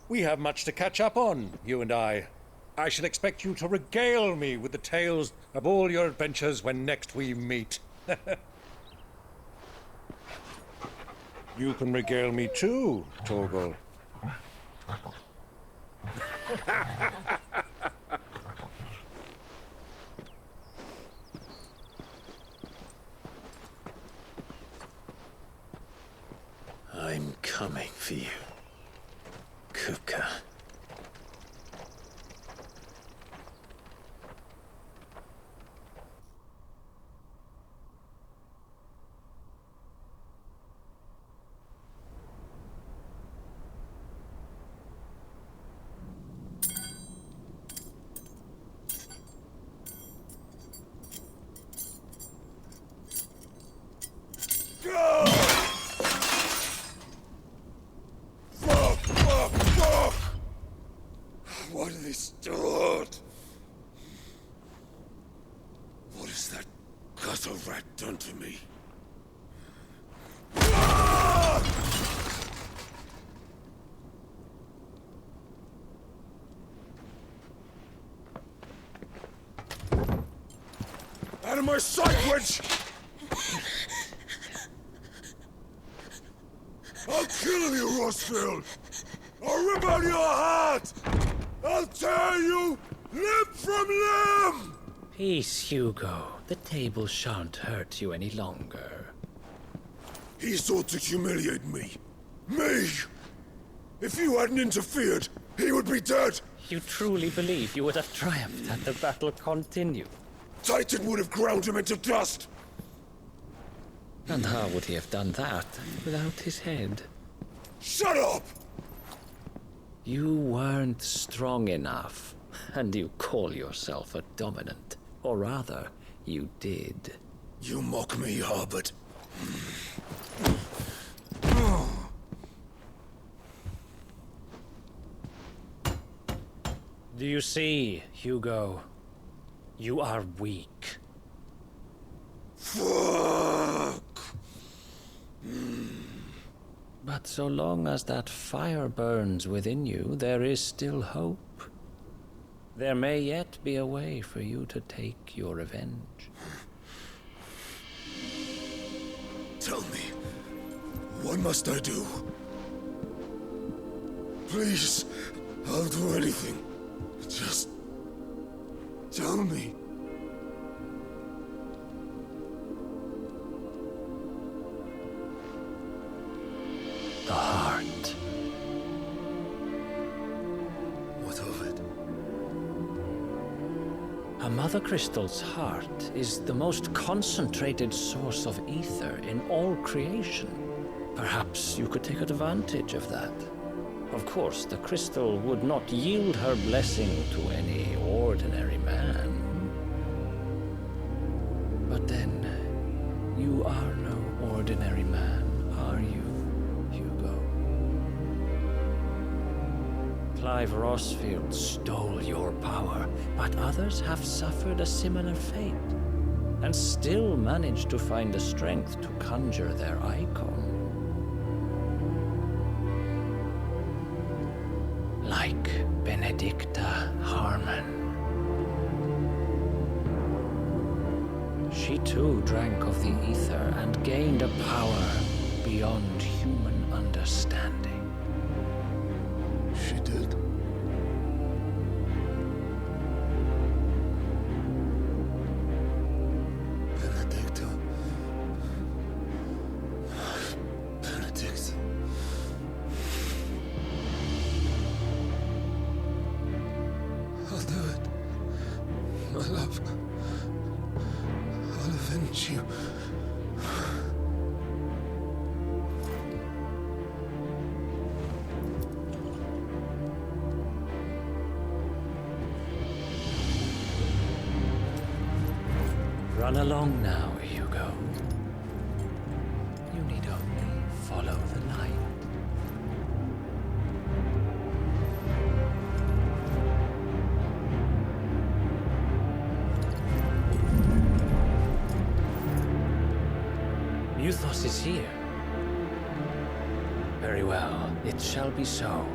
We have much to catch up on, you and I. I shall expect you to regale me with the tales of all your adventures when next we meet. You can regale me too, Torgal. I'm coming for you, Kuka. What have they stored? What has that gutter rat done to me? Out of my sight, witch! I'll kill you, Rosfield! I'll rip out your heart! I'll tear you limb from limb! Peace, Hugo. The table shan't hurt you any longer. He sought to humiliate me. Me! If you hadn't interfered, he would be dead! You truly believe you would have triumphed had the battle continued? Titan would have ground him into dust! And how would he have done that without his head? Shut up! You weren't strong enough, and you call yourself a dominant. Or rather, you did. You mock me, Harbert. Do you see, Hugo? You are weak. Fuck! But so long as that fire burns within you, there is still hope. There may yet be a way for you to take your revenge. Tell me, what must I do? Please, I'll do anything. Just tell me. The heart. What of it? A Mother Crystal's heart is the most concentrated source of ether in all creation. Perhaps you could take advantage of that. Of course, the crystal would not yield her blessing to any ordinary man. But then, you are no ordinary man, are you? Clive Rosfield stole your power, but others have suffered a similar fate, and still managed to find the strength to conjure their icon. Like Benedicta Harmon. She too drank of the ether and gained a power beyond human understanding. She did. Benedicta. Benedict. I'll do it. My love. I'll avenge you. Run along now, Hugo. You need only follow the light. Muthos is here. Very well, it shall be so.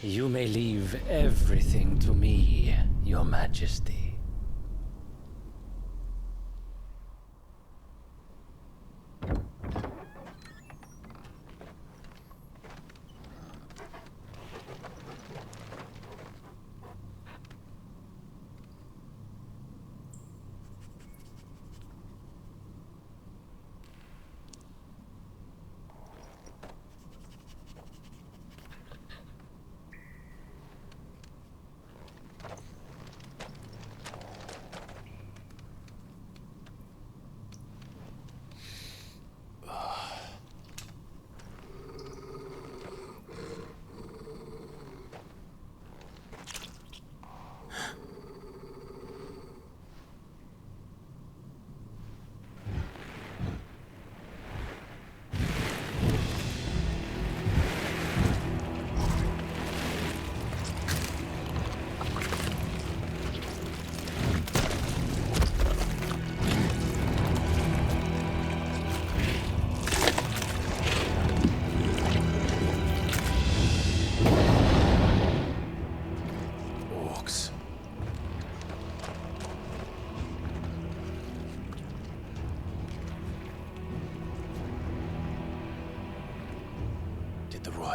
You may leave everything to me, Your Majesty.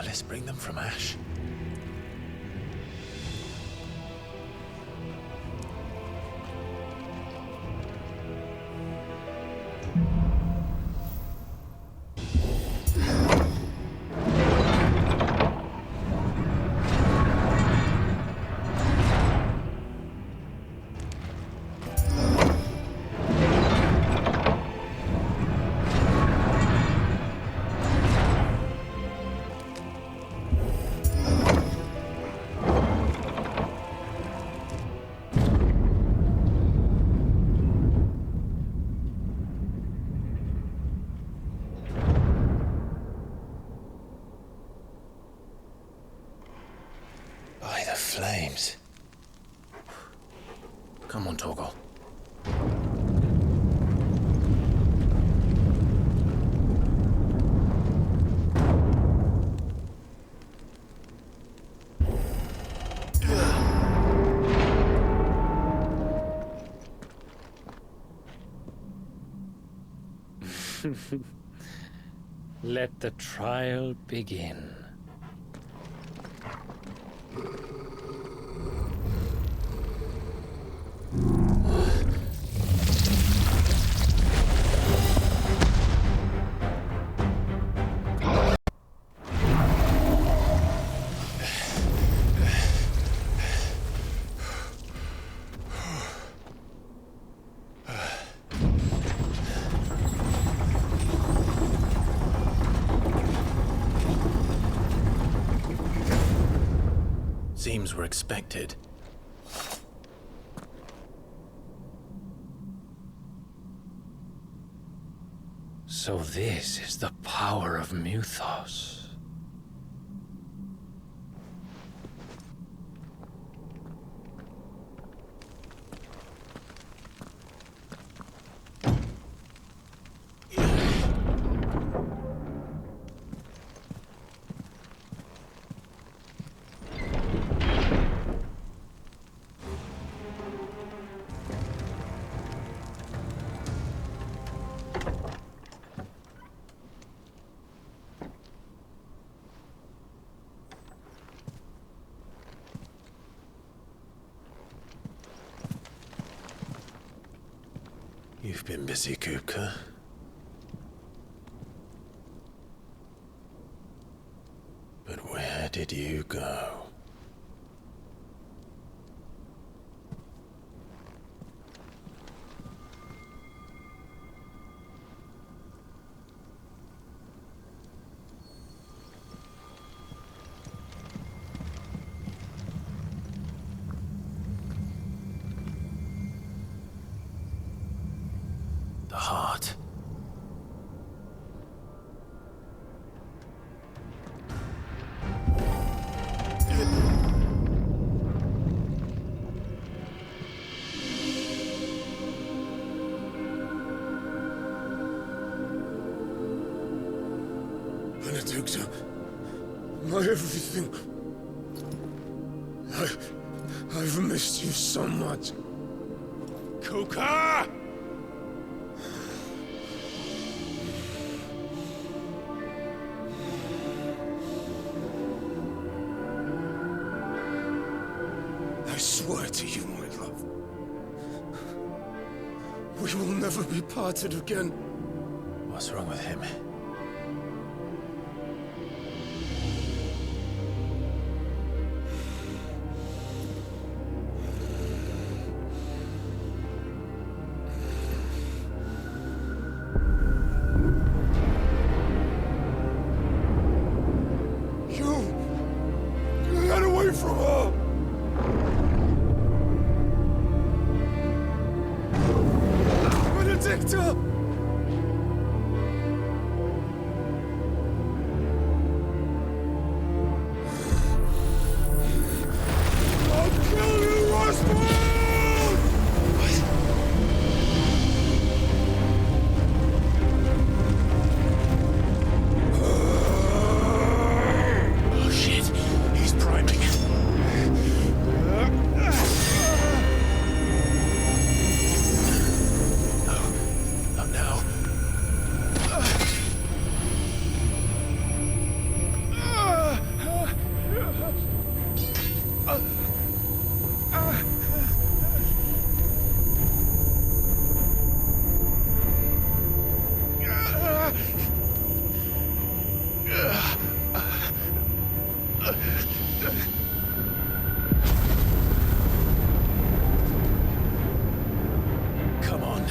Let's bring them from Ash. Flames. Come on, Torgal. Let the trial begin. Seems we're expected. So this is the power of Muthos. You've been busy, Kupka. But where did you go? The heart. Benedicta, my everything. I've missed you so much. Kuka! I swear to you, my love, we will never be parted again. What's wrong with him? Get away from her! Benedicta! I'll kill you, Roswell! Oh shit, he's priming. Not now. Come on.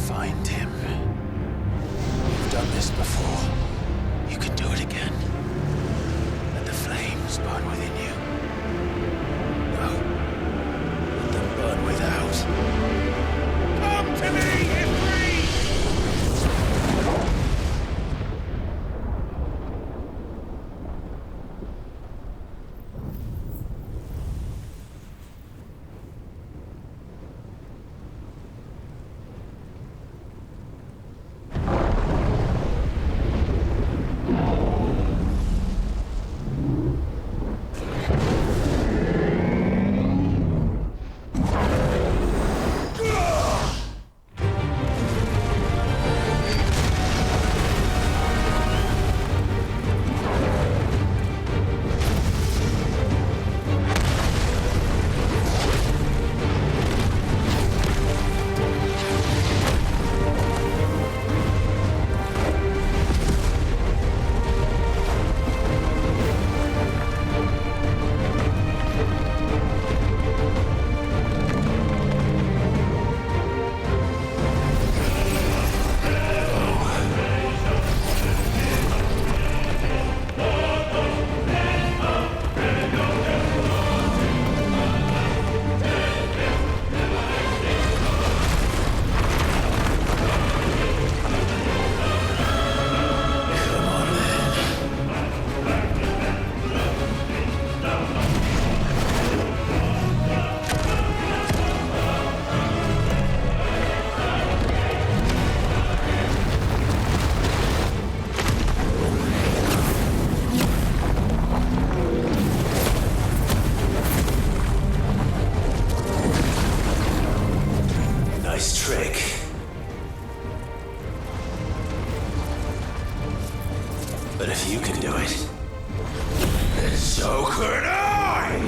Find him. You've done this before. You can do it again. Let the flames burn within you. No. Let them burn without. Come to me, Ifri! Nice trick. But if you can do it, then so could I!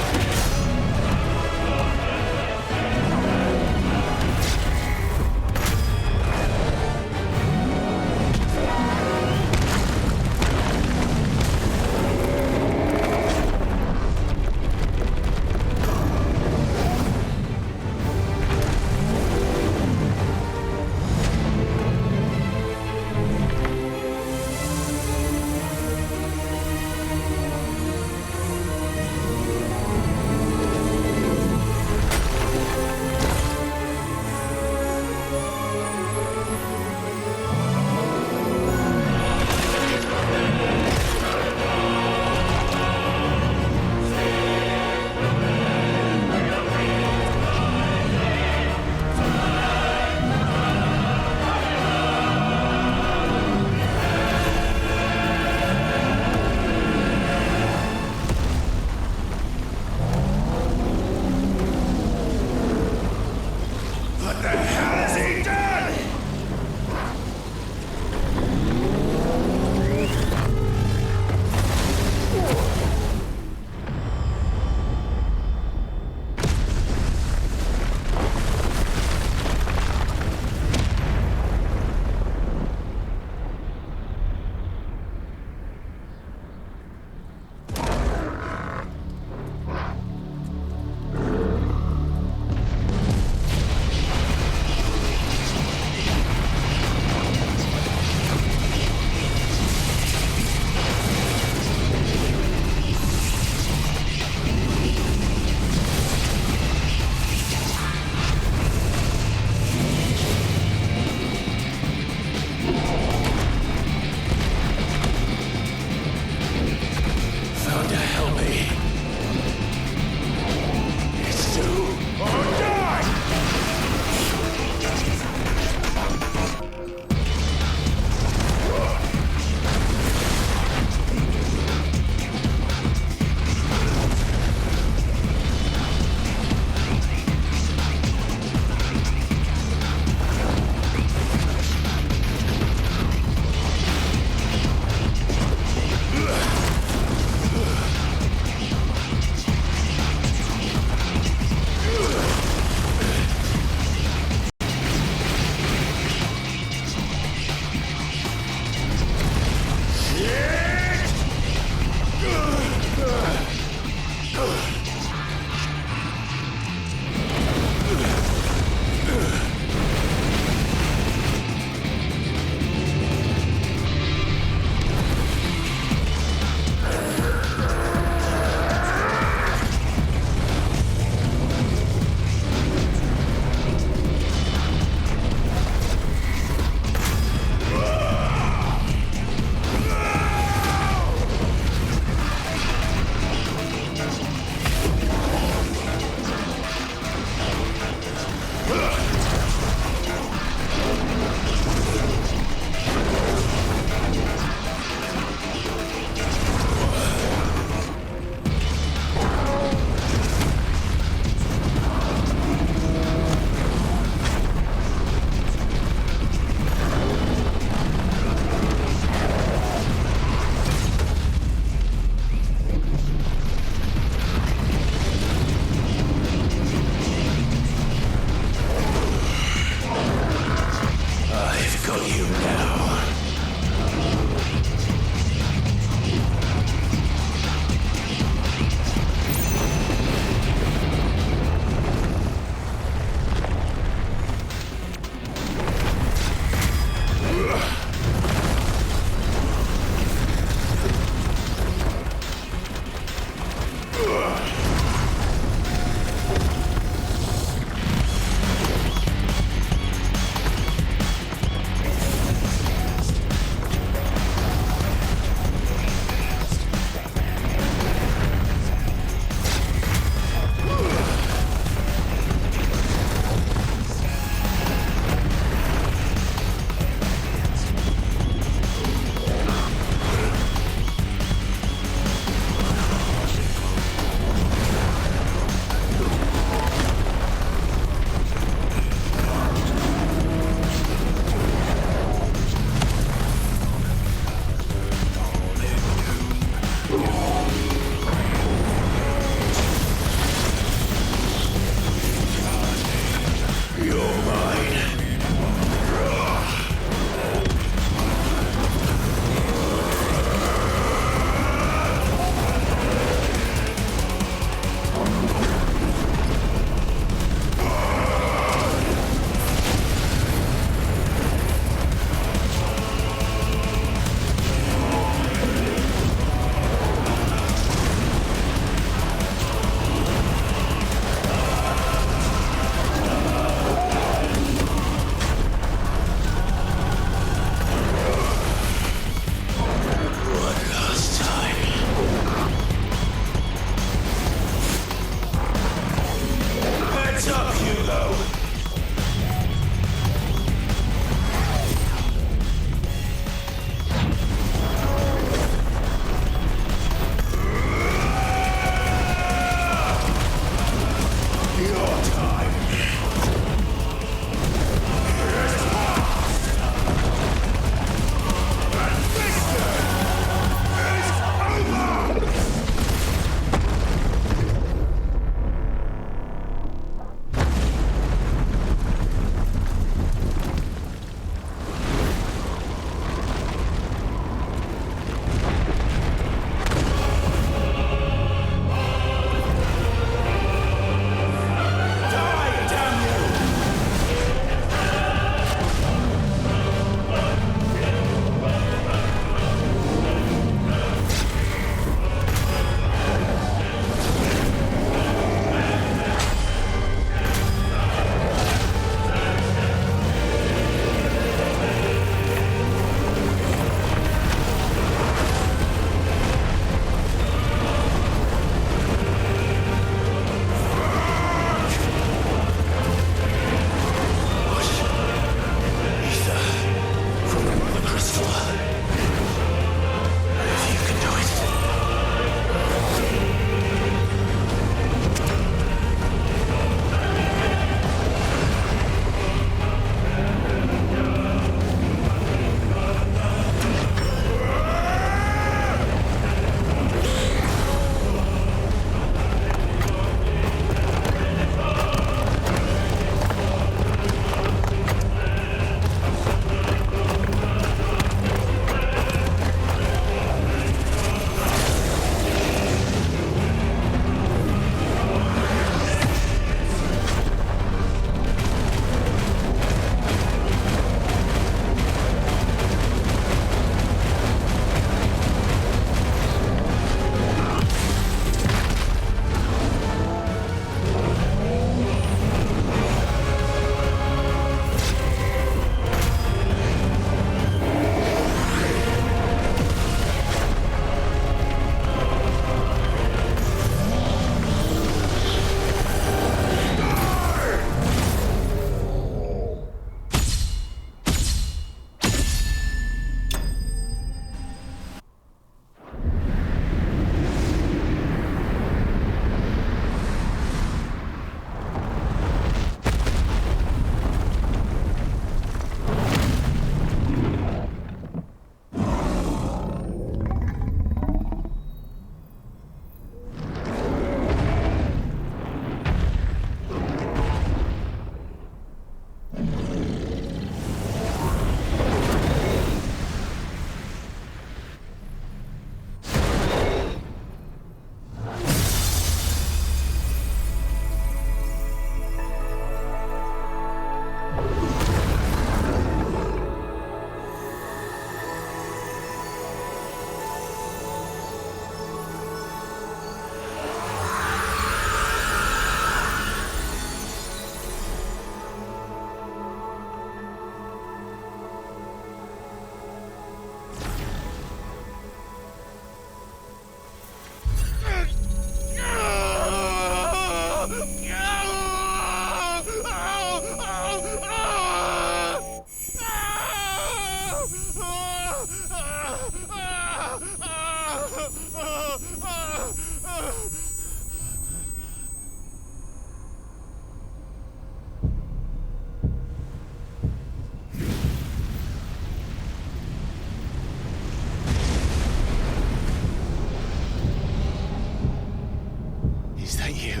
You,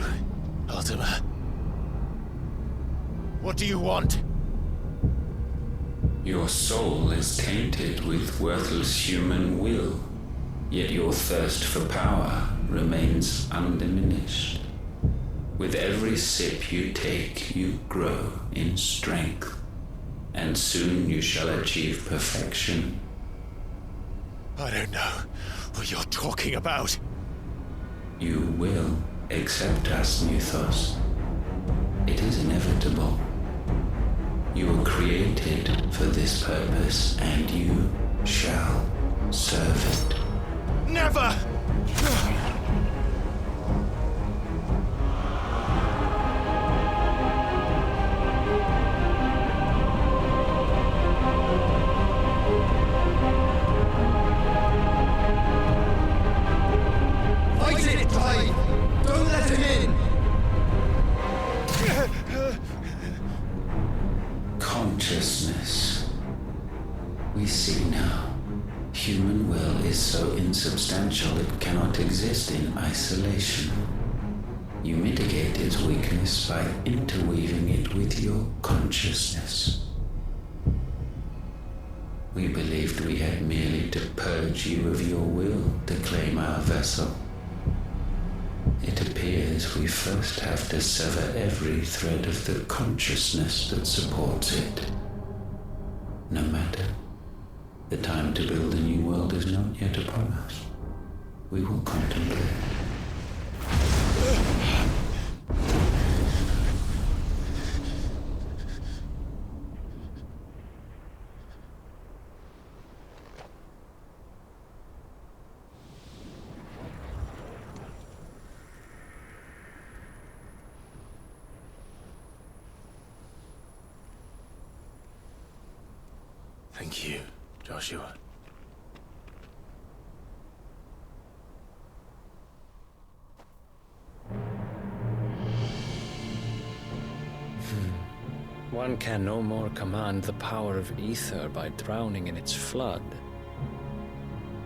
Ultima. What do you want? Your soul is tainted with worthless human will, yet your thirst for power remains undiminished. With every sip you take, you grow in strength, and soon you shall achieve perfection. I don't know what you're talking about. You will accept us, Mythos. It is inevitable. You were created for this purpose, and you shall serve it. Never! Fight it, Tide! Don't let him in! Consciousness. We see now. Human will is so insubstantial it cannot exist in isolation. You mitigate its weakness by interweaving it with your consciousness. We believed we had merely to purge you of your will to claim our vessel. It appears we first have to sever every thread of the consciousness that supports it. No matter. The time to build a new world is not yet upon us. We will contemplate. Thank you, Joshua. One can no more command the power of ether by drowning in its flood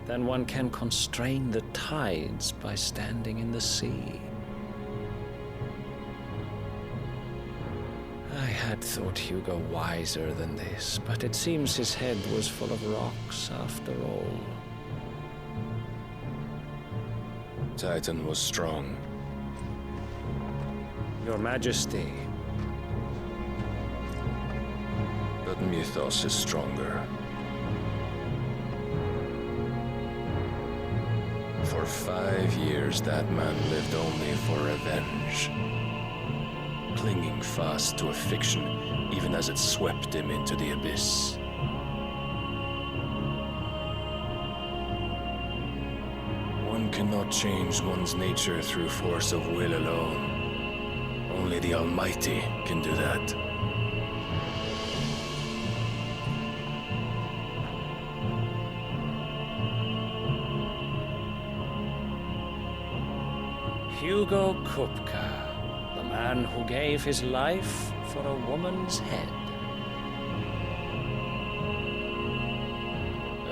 than one can constrain the tides by standing in the sea. I had thought Hugo wiser than this, but it seems his head was full of rocks after all. Titan was strong. Your Majesty. But Mythos is stronger. For 5 years, that man lived only for revenge. Clinging fast to a fiction, even as it swept him into the abyss. One cannot change one's nature through force of will alone. Only the Almighty can do that. Hugo Kupka, the man who gave his life for a woman's head.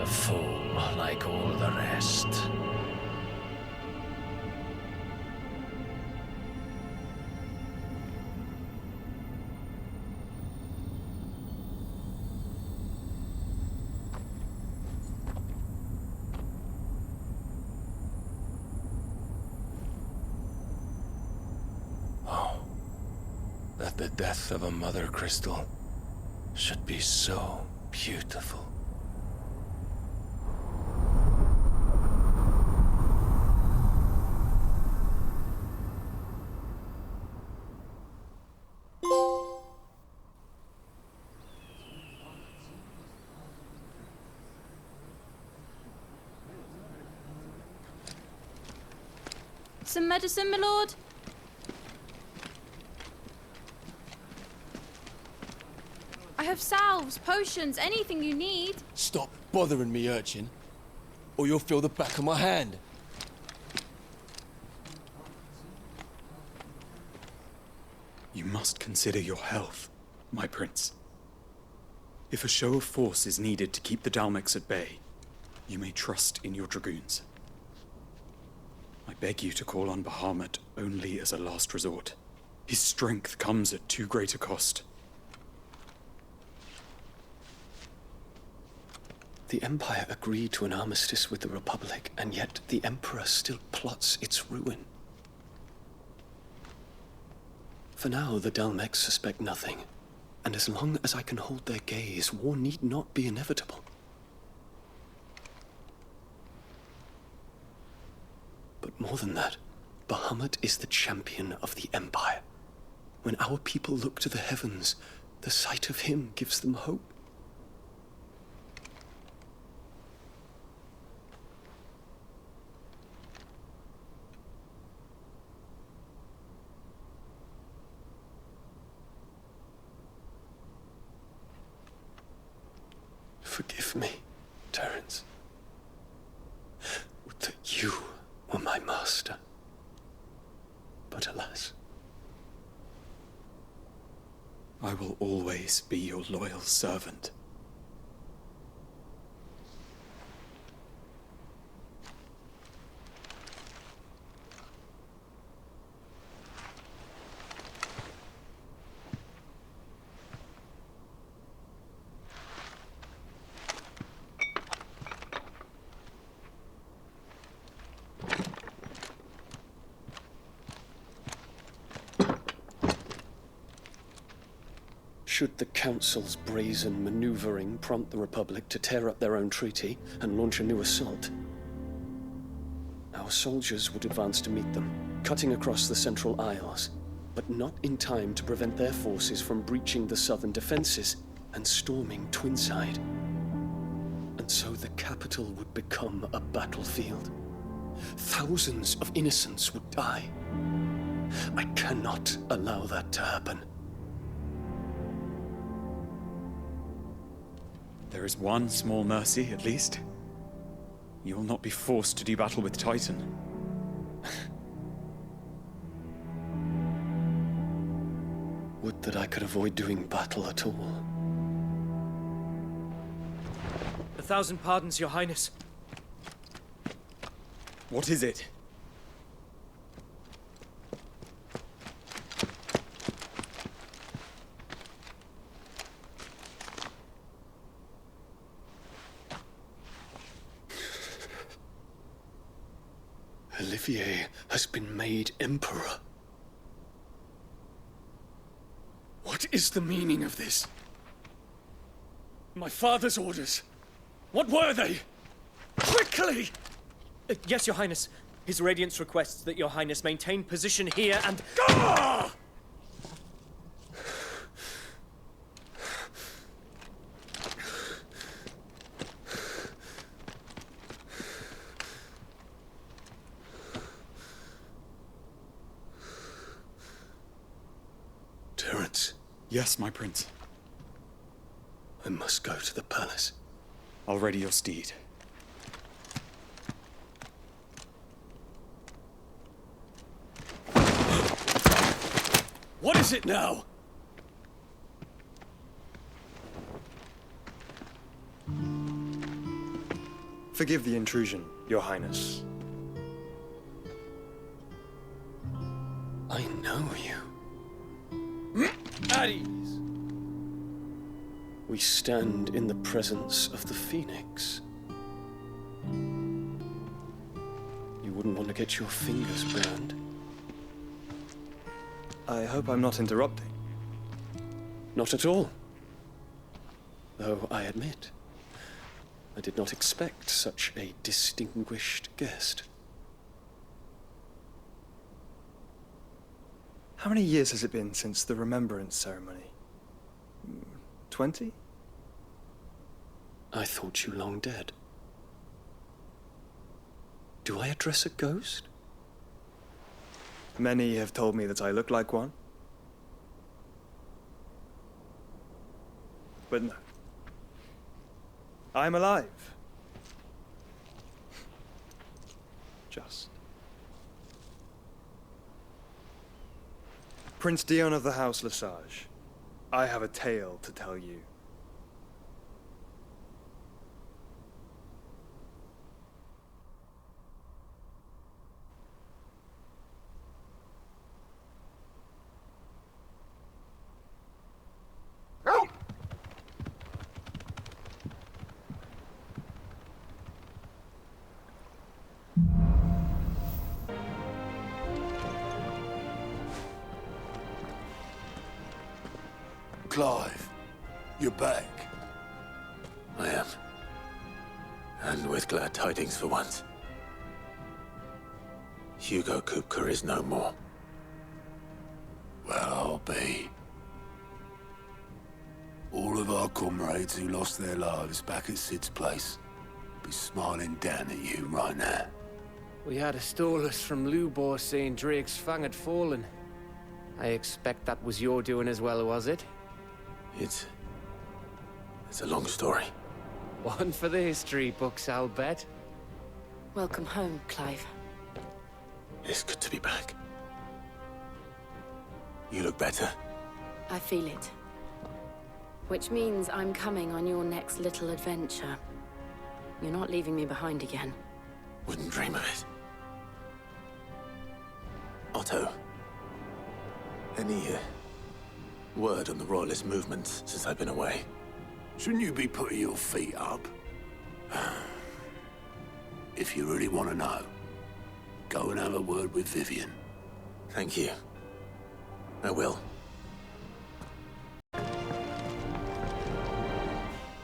A fool like all the rest. That the death of a mother crystal should be so beautiful. Some medicine, my lord? I have salves, potions, anything you need. Stop bothering me, urchin, or you'll feel the back of my hand. You must consider your health, my prince. If a show of force is needed to keep the Dalmex at bay, you may trust in your dragoons. I beg you to call on Bahamut only as a last resort. His strength comes at too great a cost. The Empire agreed to an armistice with the Republic, and yet the Emperor still plots its ruin. For now, the Dalmex suspect nothing, and as long as I can hold their gaze, war need not be inevitable. But more than that, Bahamut is the champion of the Empire. When our people look to the heavens, the sight of him gives them hope. Forgive me, Terence. Would that you were my master. But alas. I will always be your loyal servant. Should the Council's brazen maneuvering prompt the Republic to tear up their own treaty and launch a new assault, our soldiers would advance to meet them, cutting across the Central Isles, but not in time to prevent their forces from breaching the southern defenses and storming Twinside. And so the capital would become a battlefield. Thousands of innocents would die. I cannot allow that to happen. There is one small mercy, at least. You will not be forced to do battle with Titan. Would that I could avoid doing battle at all. 1,000 pardons, Your Highness. What is it? Olivier has been made Emperor. What is the meaning of this? My father's orders. What were they? Quickly! Yes, Your Highness. His Radiance requests that Your Highness maintain position here and... Gah! Terence. Yes, my prince. I must go to the palace. I'll ready your steed. What is it now? Forgive the intrusion, Your Highness. I know you. At ease. We stand in the presence of the Phoenix. You wouldn't want to get your fingers burned. I hope I'm not interrupting. Not at all. Though I admit, I did not expect such a distinguished guest. How many years has it been since the Remembrance ceremony? 20? I thought you long dead. Do I address a ghost? Many have told me that I look like one. But no. I'm alive. Just. Prince Dion of the House Lesage, I have a tale to tell you. Clive, you're back. I am. And with glad tidings for once. Hugo Kupka is no more. Well, I'll be. All of our comrades who lost their lives back at Sid's place be smiling down at you right now. We had a stolus from Lubor saying Drake's Fang had fallen. I expect that was your doing as well, was it? It's a long story. One for the history books, I'll bet. Welcome home, Clive. It's good to be back. You look better. I feel it. Which means I'm coming on your next little adventure. You're not leaving me behind again. Wouldn't dream of it. Otto, any word on the Royalist movements since I've been away? Shouldn't you be putting your feet up? If you really want to know, go and have a word with Vivian. Thank you. I will.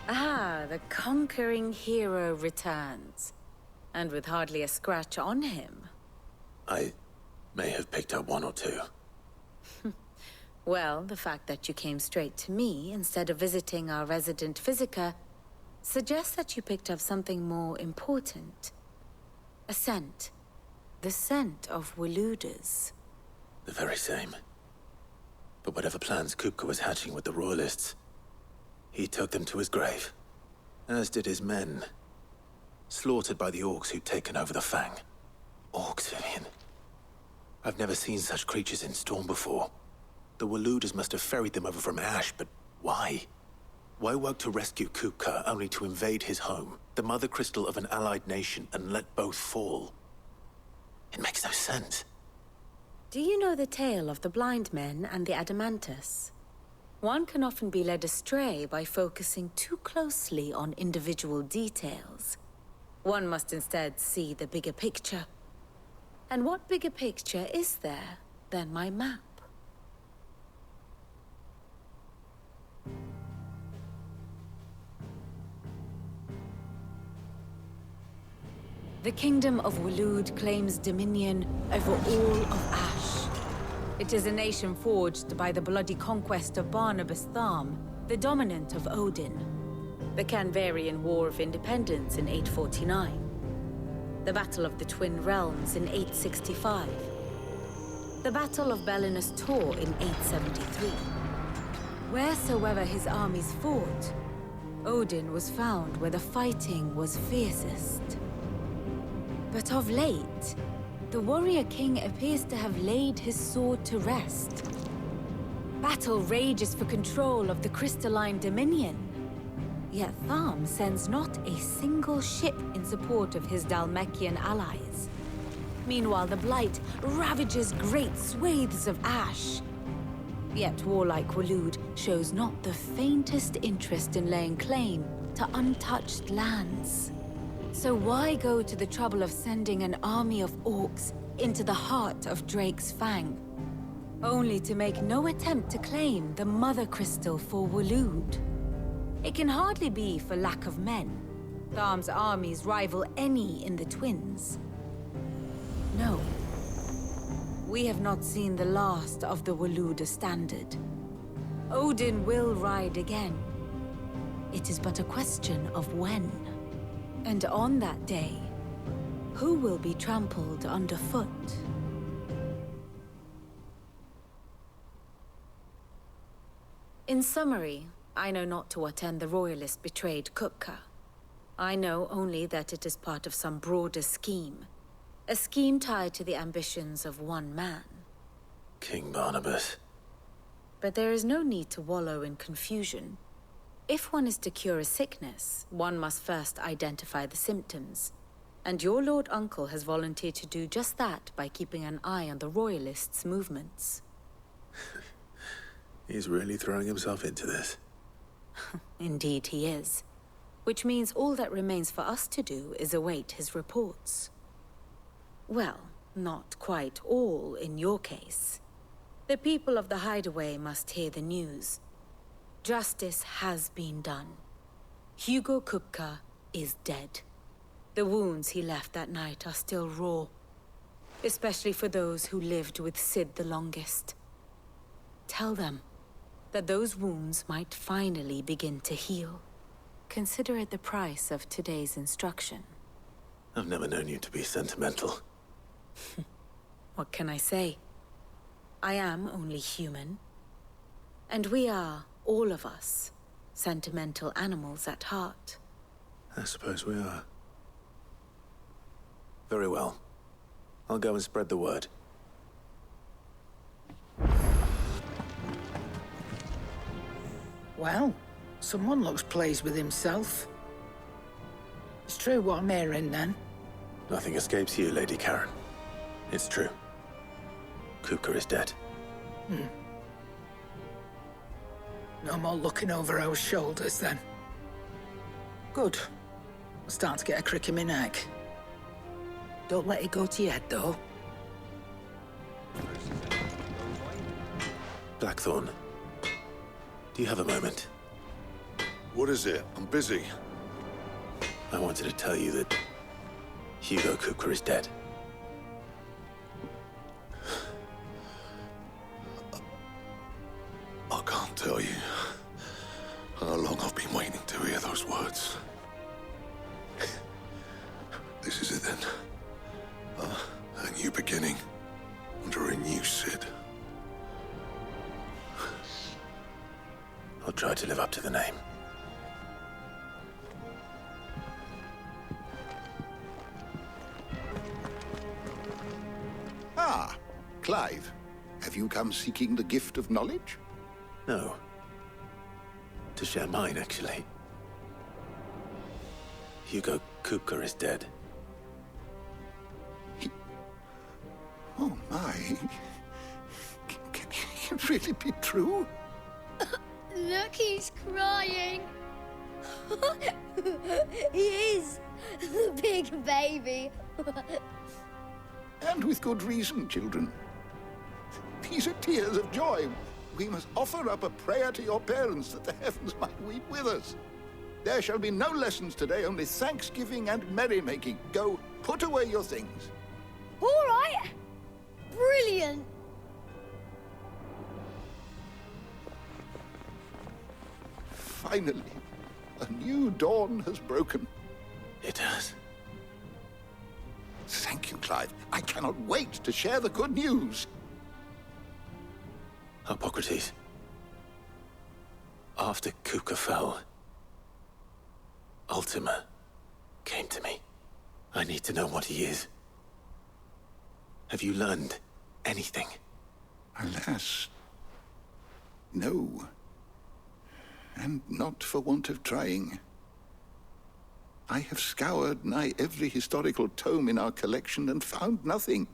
Ah, the conquering hero returns. And with hardly a scratch on him. I may have picked up one or two. Well, the fact that you came straight to me instead of visiting our resident Physica suggests that you picked up something more important. A scent. The scent of Waludas. The very same. But whatever plans Kupka was hatching with the Royalists, he took them to his grave. As did his men. Slaughtered by the orcs who'd taken over the Fang. Orcs, Vivian. I've never seen such creatures in Storm before. The Waludas must have ferried them over from Ash, but why? Why work to rescue Kupka only to invade his home, the mother crystal of an allied nation, and let both fall? It makes no sense. Do you know the tale of the blind men and the Adamantus? One can often be led astray by focusing too closely on individual details. One must instead see the bigger picture. And what bigger picture is there than my map? The Kingdom of Waloed claims dominion over all of Ash. It is a nation forged by the bloody conquest of Barnabas Tharm, the dominant of Odin. The Canvarian War of Independence in 849. The Battle of the Twin Realms in 865. The Battle of Belinus Tor in 873. Wheresoever his armies fought, Odin was found where the fighting was fiercest. But of late, the warrior king appears to have laid his sword to rest. Battle rages for control of the crystalline dominion. Yet Tharm sends not a single ship in support of his Dhalmekian allies. Meanwhile, the Blight ravages great swathes of Ash. Yet warlike Waloed shows not the faintest interest in laying claim to untouched lands. So why go to the trouble of sending an army of orcs into the heart of Drake's Fang, only to make no attempt to claim the Mother Crystal for Waloed? It can hardly be for lack of men. Tharm's armies rival any in the Twins. No. We have not seen the last of the Waluda standard. Odin will ride again. It is but a question of when. And on that day, who will be trampled underfoot? In summary, I know not to what end the Royalist betrayed Kupka. I know only that it is part of some broader scheme. A scheme tied to the ambitions of one man. King Barnabas. But there is no need to wallow in confusion. If one is to cure a sickness, one must first identify the symptoms. And your Lord Uncle has volunteered to do just that by keeping an eye on the Royalists' movements. He's really throwing himself into this. Indeed he is. Which means all that remains for us to do is await his reports. Well, not quite all in your case. The people of the Hideaway must hear the news. Justice has been done. Hugo Kupka is dead. The wounds he left that night are still raw, especially for those who lived with Sid the longest. Tell them that those wounds might finally begin to heal. Consider it the price of today's instruction. I've never known you to be sentimental. What can I say? I am only human. And we are, all of us, sentimental animals at heart. I suppose we are. Very well. I'll go and spread the word. Well, someone looks pleased with himself. It's true what I'm hearing, then. Nothing escapes you, Lady Karen. It's true. Kupka is dead. No more looking over our shoulders, then. Good. I'm starting to get a crick in my neck. Don't let it go to your head, though. Blackthorn, do you have a moment? What is it? I'm busy. I wanted to tell you that Hugo Kupka is dead. I can't tell you how long I've been waiting to hear those words. This is it then. A new beginning under a new Sid. I'll try to live up to the name. Ah, Clive. Have you come seeking the gift of knowledge? No. To share mine, actually. Hugo Kupka is dead. Oh, my. Can it really be true? Look, he's crying. He is. The big baby. And with good reason, children. These are tears of joy. We must offer up a prayer to your parents that the heavens might weep with us. There shall be no lessons today, only thanksgiving and merrymaking. Go, put away your things. All right. Brilliant. Finally, a new dawn has broken. It has. Thank you, Clive. I cannot wait to share the good news. Hippocrates. After Kupka fell, Ultima came to me. I need to know what he is. Have you learned anything? Alas, no. And not for want of trying. I have scoured nigh every historical tome in our collection and found nothing.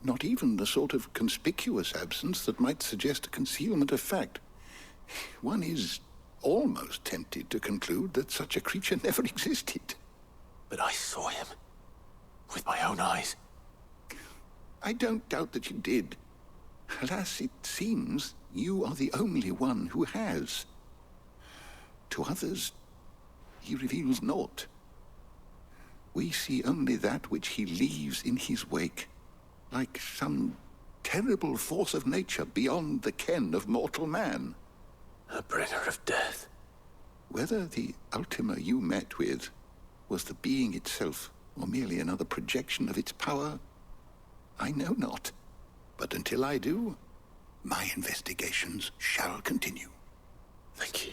Not even the sort of conspicuous absence that might suggest a concealment of fact. One is almost tempted to conclude that such a creature never existed. But I saw him. With my own eyes. I don't doubt that you did. Alas, it seems you are the only one who has. To others, he reveals naught. We see only that which he leaves in his wake, like some terrible force of nature beyond the ken of mortal man. A bringer of death. Whether the Ultima you met with was the being itself, or merely another projection of its power, I know not. But until I do, my investigations shall continue. Thank you.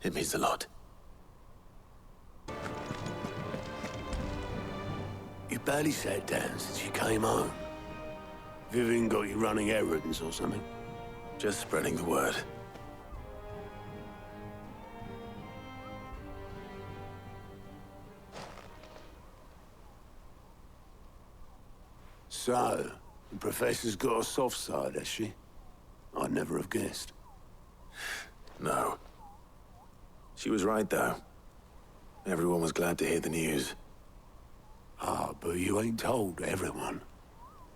It means a lot. You barely sat down since you came home. Vivian got you running errands or something? Just spreading the word. So, the Professor's got a soft side, has she? I'd never have guessed. No. She was right, though. Everyone was glad to hear the news. Ah, but you ain't told everyone.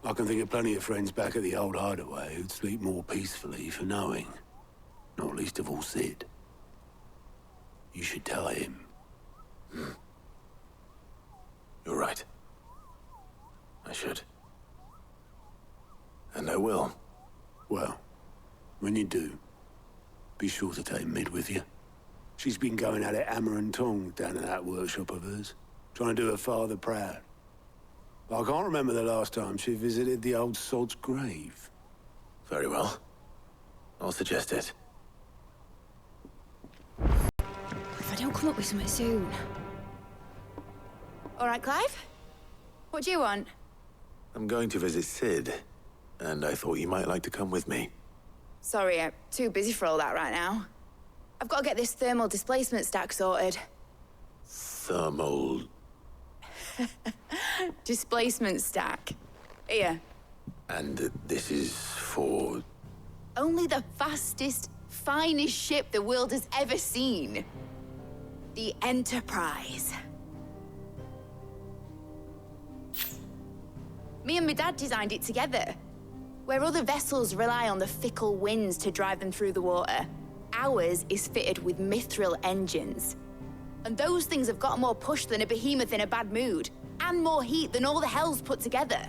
I can think of plenty of friends back at the old hideaway who'd sleep more peacefully for knowing. Not least of all Sid. You should tell him. You're right. I should. And I will. Well, when you do, be sure to take Mid with you. She's been going at it hammer and tongs down in that workshop of hers, trying to do her father proud. I can't remember the last time she visited the old sod's grave. Very well. I'll suggest it. If I don't come up with something soon. All right, Clive? What do you want? I'm going to visit Sid, and I thought you might like to come with me. Sorry, I'm too busy for all that right now. I've got to get this thermal displacement stack sorted. Thermal... Displacement stack. Here. And this is for... Only the fastest, finest ship the world has ever seen. The Enterprise. Me and my dad designed it together. Where other vessels rely on the fickle winds to drive them through the water, ours is fitted with mithril engines. And those things have got more push than a behemoth in a bad mood, and more heat than all the hells put together.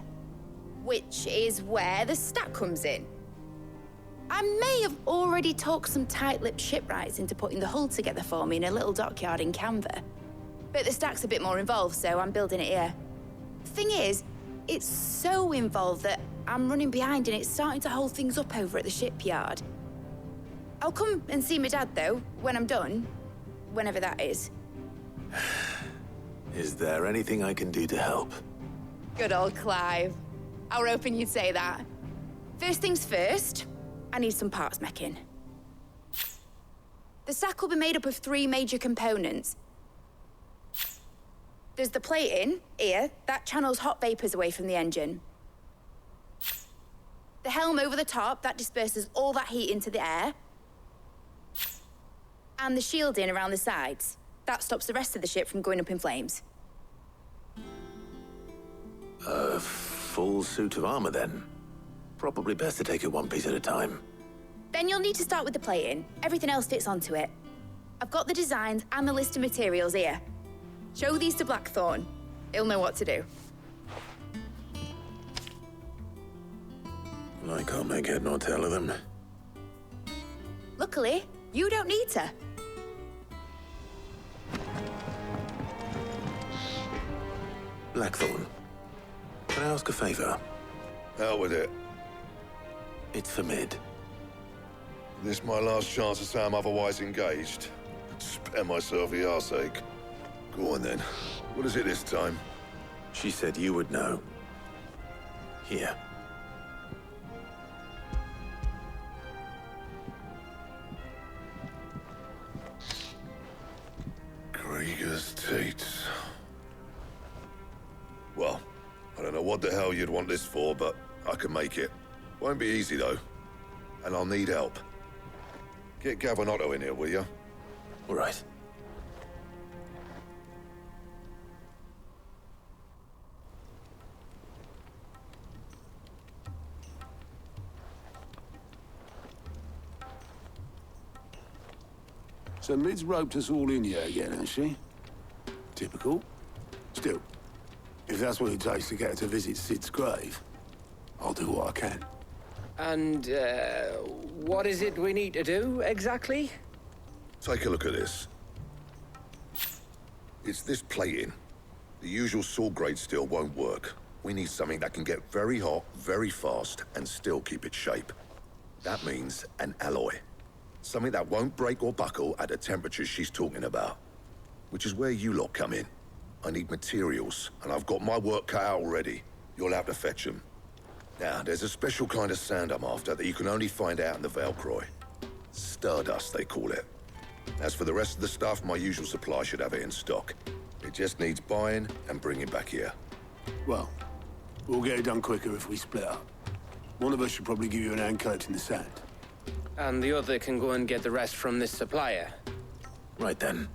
Which is where the stack comes in. I may have already talked some tight-lipped shipwrights into putting the hull together for me in a little dockyard in Canva. But the stack's a bit more involved, so I'm building it here. Thing is, it's so involved that I'm running behind and it's starting to hold things up over at the shipyard. I'll come and see my dad, though, when I'm done. Whenever that is. Is there anything I can do to help? Good old Clive. I were hoping you'd say that. First things first, I need some parts meching. The stack will be made up of 3 major components. There's the plating, here, that channels hot vapors away from the engine. The helm over the top, that disperses all that heat into the air. And the shielding around the sides. That stops the rest of the ship from going up in flames. A full suit of armor, then. Probably best to take it one piece at a time. Then you'll need to start with the plating. Everything else fits onto it. I've got the designs and the list of materials here. Show these to Blackthorn. He'll know what to do. I can't make head nor tail of them. Luckily, you don't need to. Blackthorn, can I ask a favor? Out with it. It's for Mid. This my last chance to say I'm otherwise engaged. Spare myself the arseache. Go on then. What is it this time? She said you would know. Here. Krieger's Tates. Well, I don't know what the hell you'd want this for, but I can make it. Won't be easy, though. And I'll need help. Get Gavinotto in here, will you? All right. So Mid's roped us all in here again, has she? Typical. Still, if that's what it takes to get her to visit Sid's grave, I'll do what I can. And, what is it we need to do, exactly? Take a look at this. It's this plating. The usual sword grade steel won't work. We need something that can get very hot, very fast, and still keep its shape. That means an alloy. Something that won't break or buckle at the temperatures she's talking about. Which is where you lot come in. I need materials, and I've got my work cut out already. You'll have to fetch them. Now, there's a special kind of sand I'm after that you can only find out in the Valcroy. Stardust, they call it. As for the rest of the stuff, my usual supply should have it in stock. It just needs buying and bringing back here. Well, we'll get it done quicker if we split up. One of us should probably give you an hand coat in the sand. And the other can go and get the rest from this supplier. Right then.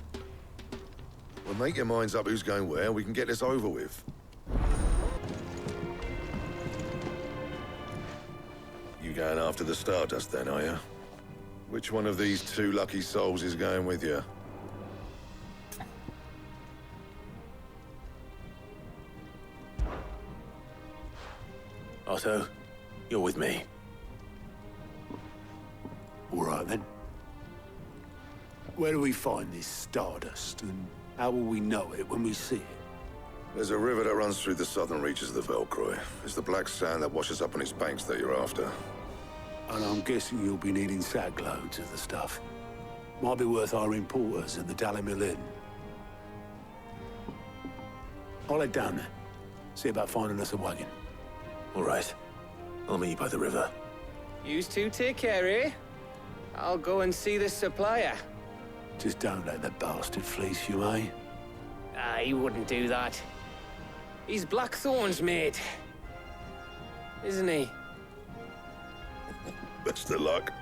Well, make your minds up who's going where, we can get this over with. You going after the Stardust then, are you? Which one of these two lucky souls is going with you? Otto, you're with me. All right, then. Where do we find this stardust, and how will we know it when we see it? There's a river that runs through the southern reaches of the Velcroy. It's the black sand that washes up on its banks that you're after. And I'm guessing you'll be needing sack loads of the stuff. Might be worth hiring porters at the Dalimil Inn. I'll head down there. See about finding us a wagon. All right. I'll meet you by the river. Yous two take care, eh? I'll go and see this supplier. Just don't let the bastard fleece you, eh? He wouldn't do that. He's Blackthorn's mate. Isn't he? Best of luck.